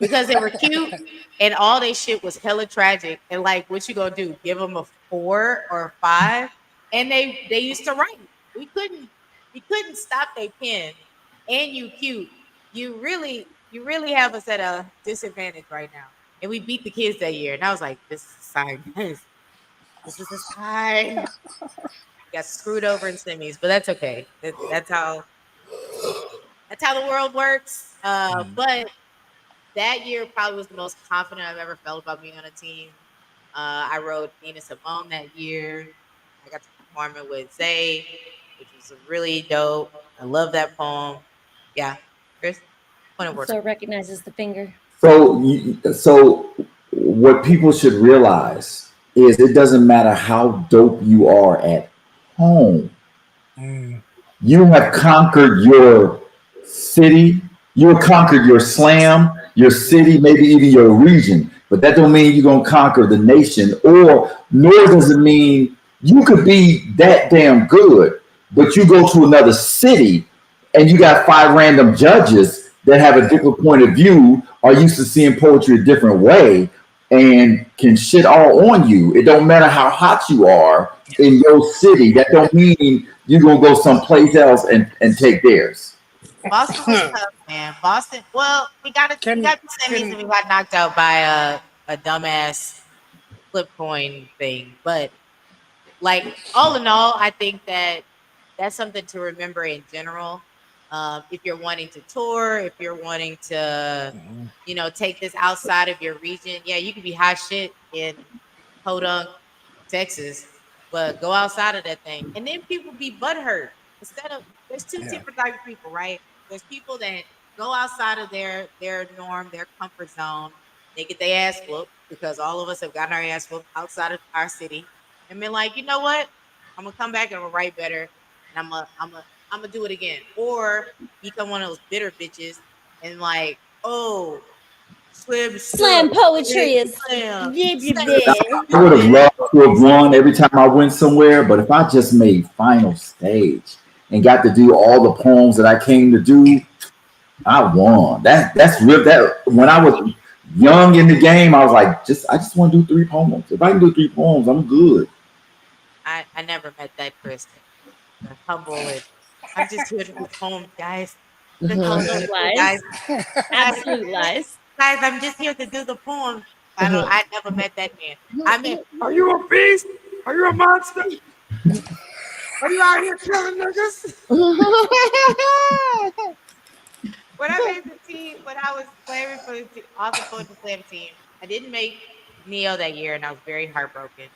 because they were cute and all they shit was hella tragic. And like, what you gonna do? Give them a 4 or a 5? And they used to write. We couldn't stop their pen. And you cute. You really have us at a disadvantage right now. And we beat the kids that year. And I was like, this is a sign, guys. This is a sign. Got screwed over in semis, but that's okay. That's how the world works. But that year probably was the most confident I've ever felt about being on a team. I wrote Nina Simone that year. I got to perform it with Zay, which was really dope. I love that poem. Yeah, Chris, point of work. So it recognizes the finger. So what people should realize is it doesn't matter how dope you are at home. You have conquered your city. You have conquered your slam, your city, maybe even your region. But that don't mean you're gonna conquer the nation, or nor does it mean you could be that damn good, but you go to another city and you got 5 random judges that have a different point of view, are used to seeing poetry a different way, and can shit all on you. It don't matter how hot you are in your city. That don't mean you're gonna go someplace else and take theirs. Boston was tough, man. Boston. Well, we got the semis and we got knocked out by a dumbass flip coin thing. But like all in all, I think that that's something to remember in general. If you're wanting to tour, if you're wanting to, take this outside of your region, yeah, you can be hot shit in Podunk, Texas, but go outside of that thing, and then people be butthurt. Instead of there's two different type of people, right? There's people that go outside of their norm, their comfort zone. They get their ass whooped because all of us have gotten our ass whooped outside of our city, and been like, you know what? I'm gonna come back and I'm gonna write better, and I'm gonna do it again, or become one of those bitter bitches and like, oh, Slam poetry is slam. I would have loved to have won every time I went somewhere, but if I just made final stage and got to do all the poems that I came to do, I won. That's real. That when I was young in the game, I was like, I just want to do 3 poems. If I can do 3 poems, I'm good. I never met that Chris. The humble and I'm just here to do poems, guys. Lies. Absolute lies. Guys, I'm just here to do the poems. I never met that man. I mean, are you a beast? Are you a monster? Are you out here killing niggas? When I made the team, when I was playing for the team, also for the slam team, I didn't make Neo that year, and I was very heartbroken.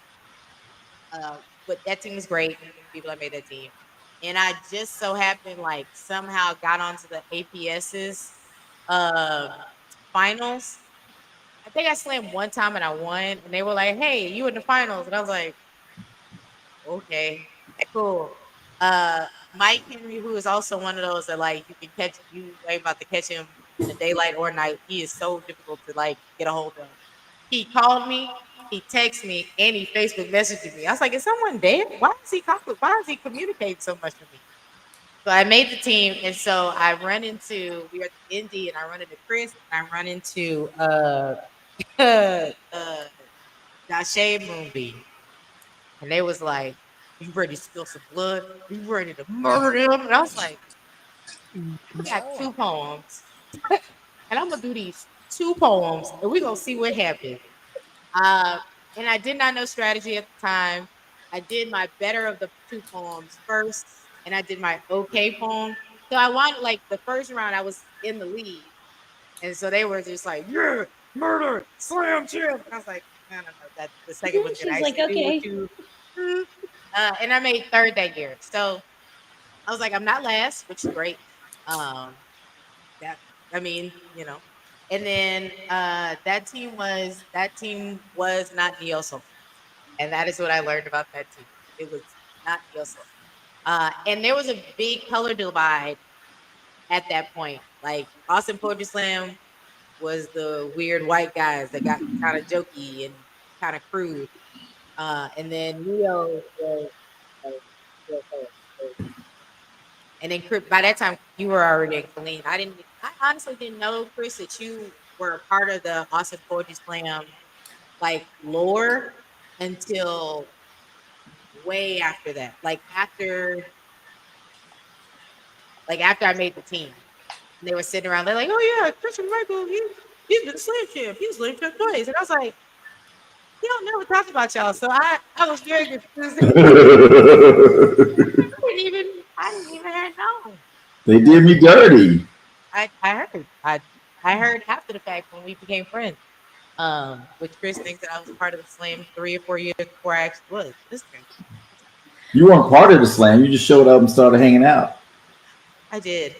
But that team was great. People that made that team, and I just so happened like somehow got onto the APS's finals. I think I slammed one time and I won, and they were like, "Hey, you in the finals?" And I was like, "Okay, cool." Mike Henry, who is also one of those that like you can catch, you ain't about to catch him in the daylight or night. He is so difficult to like get a hold of. He called me, he texted me, and he Facebook messaged me. I was like, "Is someone dead? Why is he calling? Why is he communicating so much with me?" So I made the team, and so I run into we are at the Indy, and I run into Chris, and I run into Dashe Moonbeam, and they was like, "You ready to spill some blood? You ready to murder him?" And I was like, "We got 2 poems, and I'm gonna do these 2 poems, and we're gonna see what happens." Uh, and I did not know strategy at the time. I did my better of the 2 poems first, and I did my okay poem. So I wanted like the first round, I was in the lead, and so they were just like, "Yeah, murder, slam, chill." And I was like, "No, no, no, that the second one's gonna She's like, actually do okay. what you." And I made third that year, so I was like, "I'm not last," which is great. Um, that I mean, and then that team was not neo social, and that is what I learned about that team. It was not neo social, and there was a big color divide at that point. Like Austin Poetry Slam was the weird white guys that got kind of jokey and kind of crude, and then Neo was uh, And then by that time, you were already clean. I honestly didn't know, Chris, that you were a part of the Austin Poetry Slam like lore until way after that. After I made the team. And they were sitting around, they're like, oh yeah, Christian Michael, he's been slam champ. He's slam champ twice. And I was like, he don't never talk about y'all. So I was very confused. I didn't even know. They did me dirty. I heard. I heard after the fact when we became friends. Which Chris thinks that I was part of the slam 3 or 4 years before I actually was. You weren't part of the slam. You just showed up and started hanging out. I did.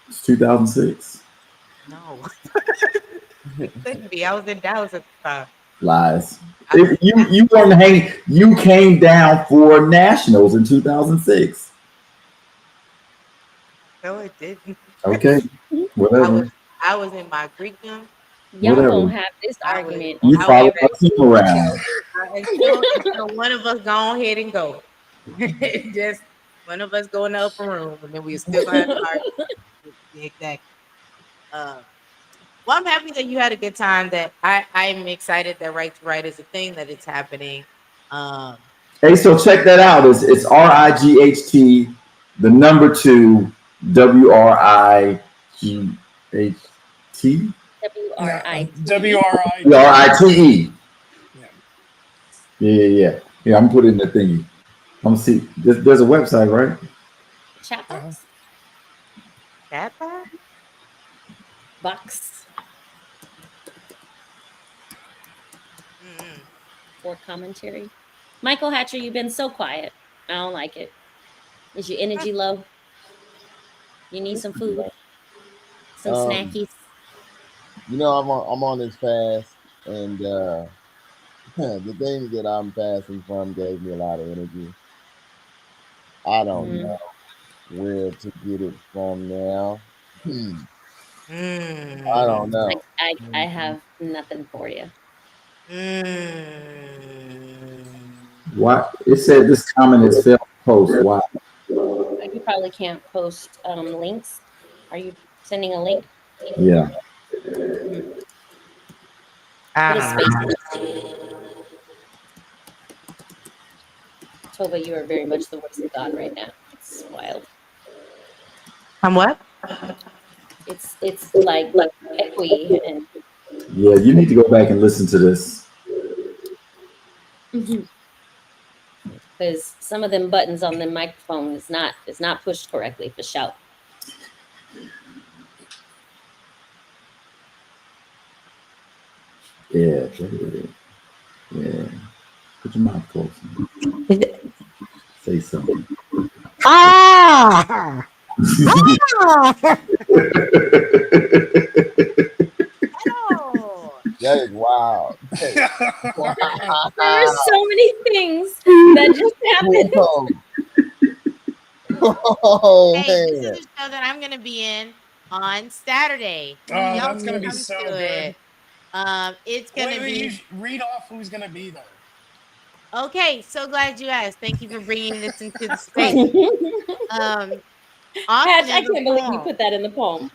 It's 2006. No. It couldn't be. I was in Dallas at the time. Lies. You weren't hanging. You came down for nationals in 2006. No, it didn't. Okay. Whatever. I was in my Greekdom. Y'all Whatever. gonna have this argument. You followed our team around. Until one of us go ahead and go. Just one of us go in the upper room, and then we still gonna have to argue. Exactly. Well, I'm happy that you had a good time. That I'm excited that Right to Right is a thing, that it's happening. Hey, so check that out. It's RIGHT, the number 2, WRIGHT. WRITE. Yeah. Yeah, I'm putting the thingy. I'm gonna see. There's a website, right? Chat box. Chat box? Box. For commentary. Michael Hatcher, you've been so quiet. I don't like it. Is your energy low? You need some food? Some snackies? You know, I'm on this fast, and the things that I'm fasting from gave me a lot of energy. I don't know where to get it from now. I don't know. I have nothing for you. What? It said this comment is failed post. Why? You probably can't post links. Are you sending a link? Yeah. Put a space. Tova, you are very much the voice of God right now. It's wild. I'm what? It's like equi and. Yeah, you need to go back and listen to this. Because some of them buttons on the microphone is not pushed correctly for shout. Yeah. Put your mouth close. Say something. Ah! That is wild. There are so many things that just happened. Hey, this is a show that I'm gonna be in on Saturday. That's gonna be so good. It's gonna be. Read off who's gonna be there. Okay, so glad you asked. Thank you for bringing this into the space. Hatch, I can't believe you put that in the poem.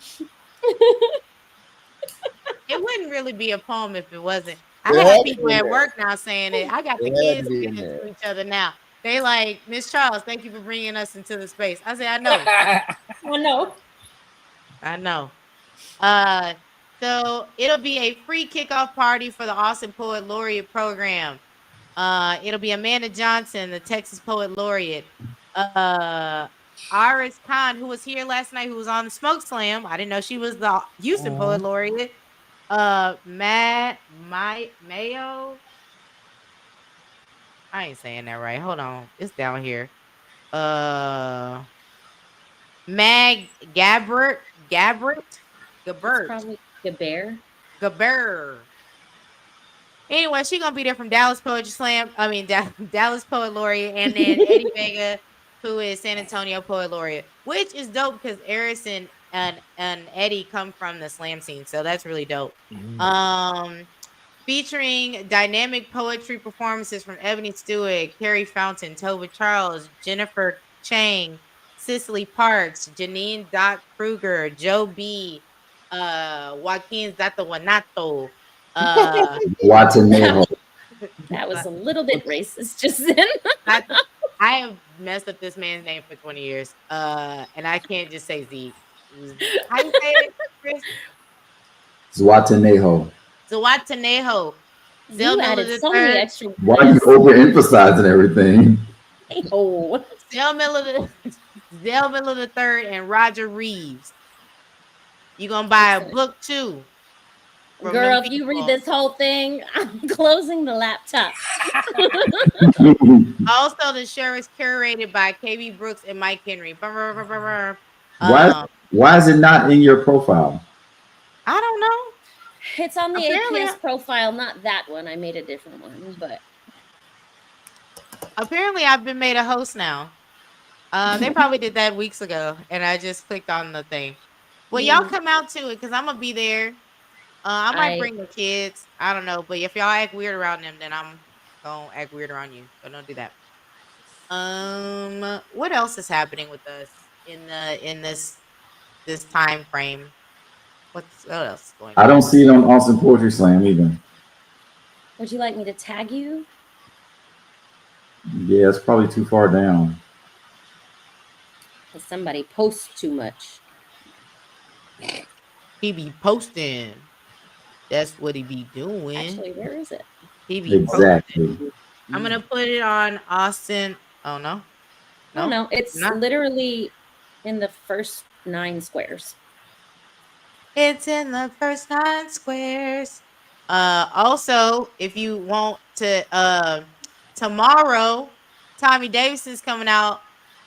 It wouldn't really be a poem if it wasn't. I have people at work now saying it. I got the kids getting into each other now. They like, Miss Charles, thank you for bringing us into the space. I say, I know. I know. So it'll be a free kickoff party for the Austin Poet Laureate program. It'll be Amanda Johnson, the Texas Poet Laureate. Iris Khan, who was here last night, who was on the Smoke Slam. I didn't know she was the Houston Poet Laureate. Mayo. I ain't saying that right. Hold on. It's down here. Mag Gabbert. Probably Gaber. Anyway, she's gonna be there from Dallas Poetry Slam. I mean, Dallas Poet Laureate, and then Eddie Vega, who is San Antonio Poet Laureate, which is dope because Harrison and Eddie come from the slam scene, so that's really dope. Featuring dynamic poetry performances from Ebony Stewart, Carrie Fountain, Tova Charles, Jennifer Chang, Cicely Parks, Janine Doc Kruger, Joe B, Joaquin Zatawanato, Watanejo. That was a little bit racist just then. I have messed up this man's name for 20 years. And I can't just say Zeke. How you say it, Chris? Watanejo. Zawatanejo. You Zell Miller added the so many third. extra Why are you words. overemphasizing everything? Oh, Zell Miller the third and Roger Reeves. You gonna buy a book too. from them girl, if you read people. this whole thing, I'm closing the laptop. Also, the show is curated by KB Brooks and Mike Henry. Why Um, why is it not in your profile? I don't know. It's on the Apparently- APS profile, not that one. I made a different one, but Apparently, I've been made a host now. They probably did that weeks ago, and I just clicked on the thing. Well, y'all come out to it because I'm gonna be there. I might bring the kids. I don't know, but if y'all act weird around them, then I'm gonna act weird around you. So don't do that. What else is happening with us in this time frame? What else is going on? I don't see it on Austin Poetry Slam either. would you like me to tag you? Yeah, it's probably too far down. Because somebody posts too much. He be posting. That's what he be doing. Actually, where is it? He be Exactly. posting. I'm gonna put it on Austin. Oh no. No, it's literally in the first 9 squares. It's in the first 9 squares. Also, if you want to, tomorrow, Tommy Davison's coming out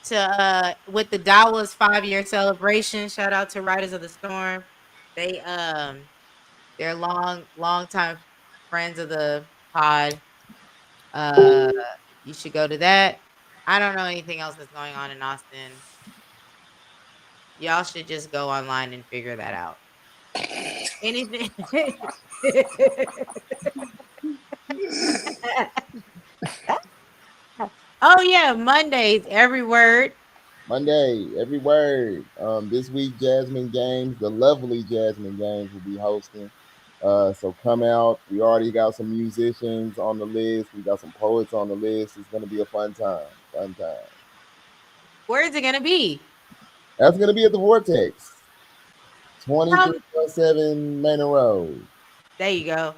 to with the Dallas 5-year celebration. Shout out to Riders of the Storm. They're long time friends of the pod. You should go to that. I don't know anything else that's going on in Austin. Y'all should just go online and figure that out. Anything. Oh yeah, Mondays, every word. Monday, every word. This week, Jasmine Games, the lovely Jasmine Games, will be hosting. So come out. We already got some musicians on the list. We got some poets on the list. It's gonna be a fun time. Fun time. Where is it gonna be? That's gonna be at the Vortex. 2307 Manor Road. There you go.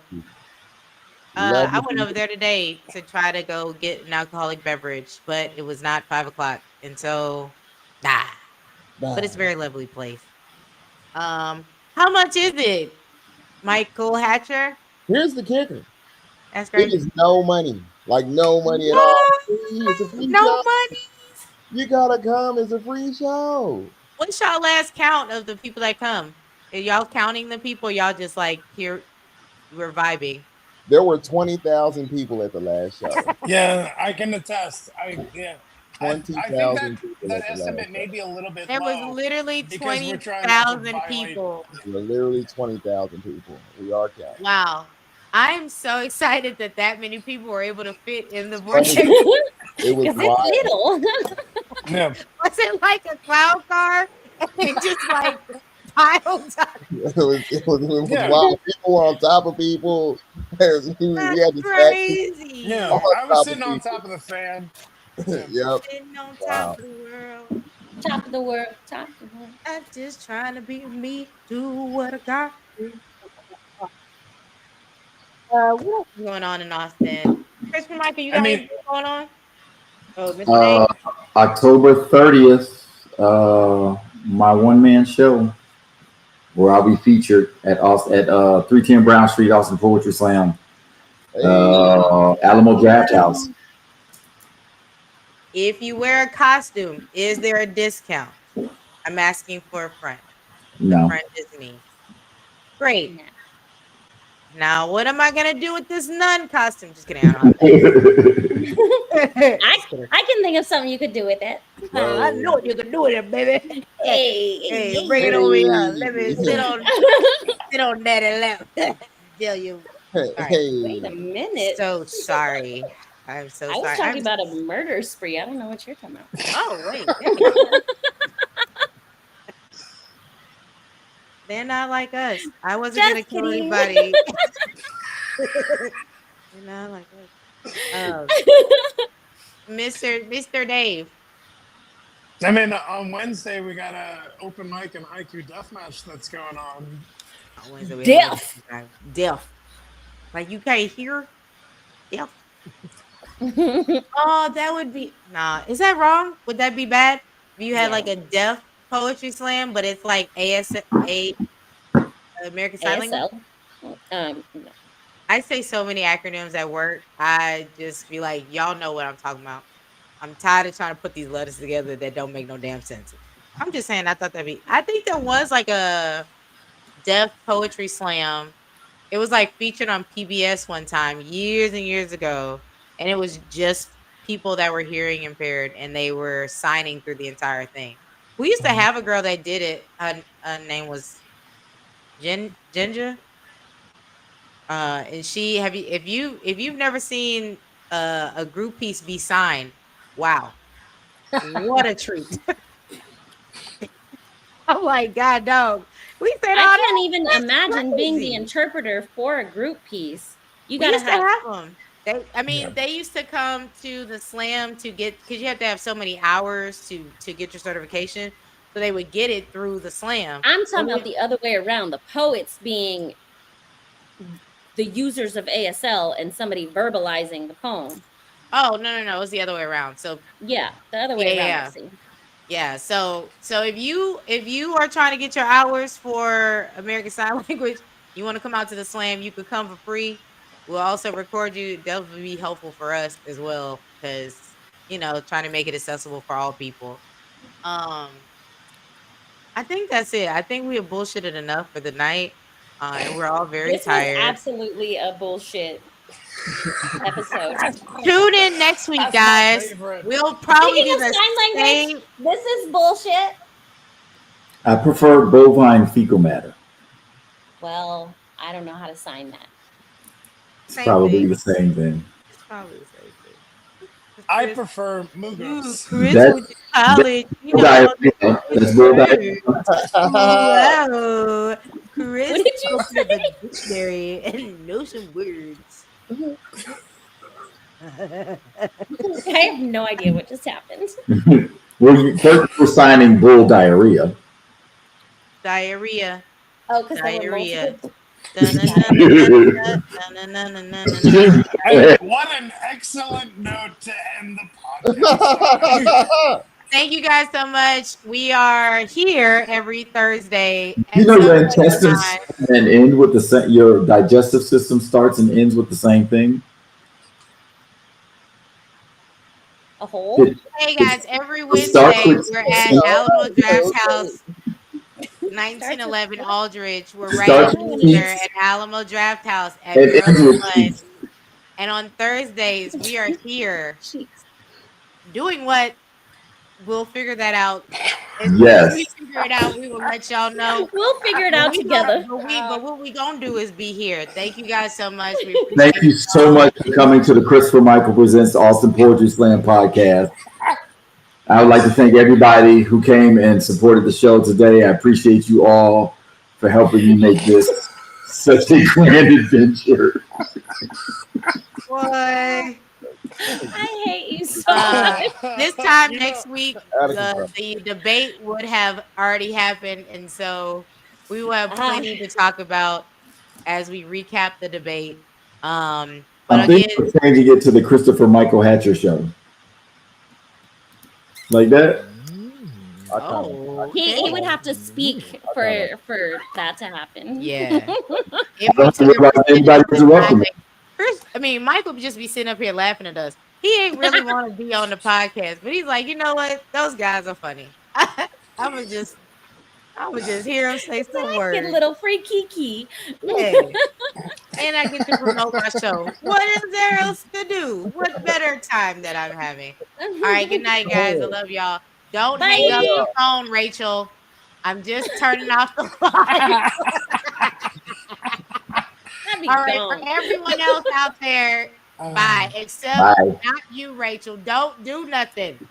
I went over there today to try to go get an alcoholic beverage, but it was not 5 o'clock, and so But it's a very lovely place. How much is it, Michael Hatcher? Here's the kicker. That's great. It is no money. Like no money at all. It's a free No show. money. You gotta come. It's a free show. What's y'all last count of the people that come? Are y'all counting the people? Y'all just like here, we're vibing. There were 20,000 people at the last show. Yeah, I can attest. I 20,000 think people. that estimate may be a little bit There low. was literally because we're trying not to 20,000 violate- people. There were literally 20,000 people. We are counting. Wow. I am so excited that many people were able to fit in the vortex. It was Because wild. it's little. Yeah. Was it like a cloud car? And it just like piled up. It was Yeah. wild. People were on top of people. We had That's to crazy. Yeah, On I top was of sitting on people. top of the fan. Yep. Sitting on Wow. top of the world. Top of the world. Top of the world. I'm just trying to be me. Do what I got to. What else is going on in Austin? Christopher Michael, you got anything going on? Oh, Mr. Dave. October 30th, my one-man show where I'll be featured at 310 Brown Street, Austin Poetry Slam, Alamo Draft House. If you wear a costume, is there a discount? I'm asking for a friend. No. Friend is me. Great. Now, what am I gonna do with this nun costume? Just kidding. I don't know. I can think of something you could do with it. I know what you can do with it, baby. Hey, Bring it over here. Let me sit on daddy lap. Tell you. Wait a minute. So sorry. I'm so I sorry. was talking about a murder spree. I don't know what you're talking about. Oh wait. They're not like us. I wasn't gonna Just kill kidding. anybody. They're not like us. Mr. Dave. I mean, on Wednesday we got a open mic and IQ deathmatch that's going on. On Wednesday we have Deaf. deaf. Like you can't hear. Deaf. Oh, that would be Is that wrong? Would that be bad? If you had like a deaf poetry slam, but it's like American Sign Language. No. I say so many acronyms at work. I just be like, y'all know what I'm talking about. I'm tired of trying to put these letters together that don't make no damn sense. I'm just saying, I think there was like a deaf poetry slam. It was like featured on PBS one time years and years ago. And it was just people that were hearing impaired and they were signing through the entire thing. We used to have a girl that did it. Her name was Ginger. And she if you've never seen a group piece be signed, wow, what a treat! I'm like, God, dog. We said I can't even imagine being the crazy. interpreter for a group piece. You We gotta used to have have them. They used to come to the slam to get because you have to have so many hours to get your certification. So they would get it through the slam. I'm talking about the other way around. The poets being the users of ASL and somebody verbalizing the poem. Oh no! It was the other way around. So yeah, the other way around. Yeah. So if you are trying to get your hours for American Sign Language, you want to come out to the slam, you could come for free. We'll also record you. That would be helpful for us as well, because trying to make it accessible for all people. I think that's it. I think we have bullshitted enough for the night. And we're all very tired. Was absolutely a bullshit episode. Tune in next week, guys. We'll probably do the sign language. This is bullshit. I prefer bovine fecal matter. Well, I don't know how to sign that. It's probably the same thing. It's probably the same thing. I prefer Mugos. Chris went to college. That's Bill Diary. Wow. Chris, what did you say? The dictionary and know some words. I have no idea what just happened. Well, first we're signing bull diarrhea. Diarrhea. Oh, because diarrhea. What an excellent note to end the podcast. Thank you guys so much. We are here every Thursday. Your intestines and end with the your digestive system starts and ends with the same thing. A hole. Hey guys, every Wednesday we're at Alamo Draft House, 1911 Aldridge. We're right here at Alamo Draft House at Girls Lunch. And on Thursdays we are here doing what? We'll figure that out. Yes. We figure it out. We will let y'all know. We'll figure it out together. But what we gonna do is be here. Thank you guys so much. Thank you so much for coming to the Christopher Michael Presents Austin Poetry Slam podcast. I would like to thank everybody who came and supported the show today. I appreciate you all for helping me make this such a grand adventure. Boy. I hate you so much. This time next week, the debate would have already happened, and so we will have plenty to talk about as we recap the debate. But I think we're changing it to the Christopher Michael Hatcher show, like that. He would have to speak for that to happen. Yeah. Michael would just be sitting up here laughing at us. He ain't really want to be on the podcast, but he's like, you know what? Those guys are funny. I would just hear him say some words. Get a little free kiki. Yeah. And I get to promote my show. What is there else to do? What better time that I'm having? All right, good night, guys. I love y'all. Don't hang up the phone, Rachel. I'm just turning off the light. All right, for everyone else out there, bye. Except not you, Rachel. Don't do nothing.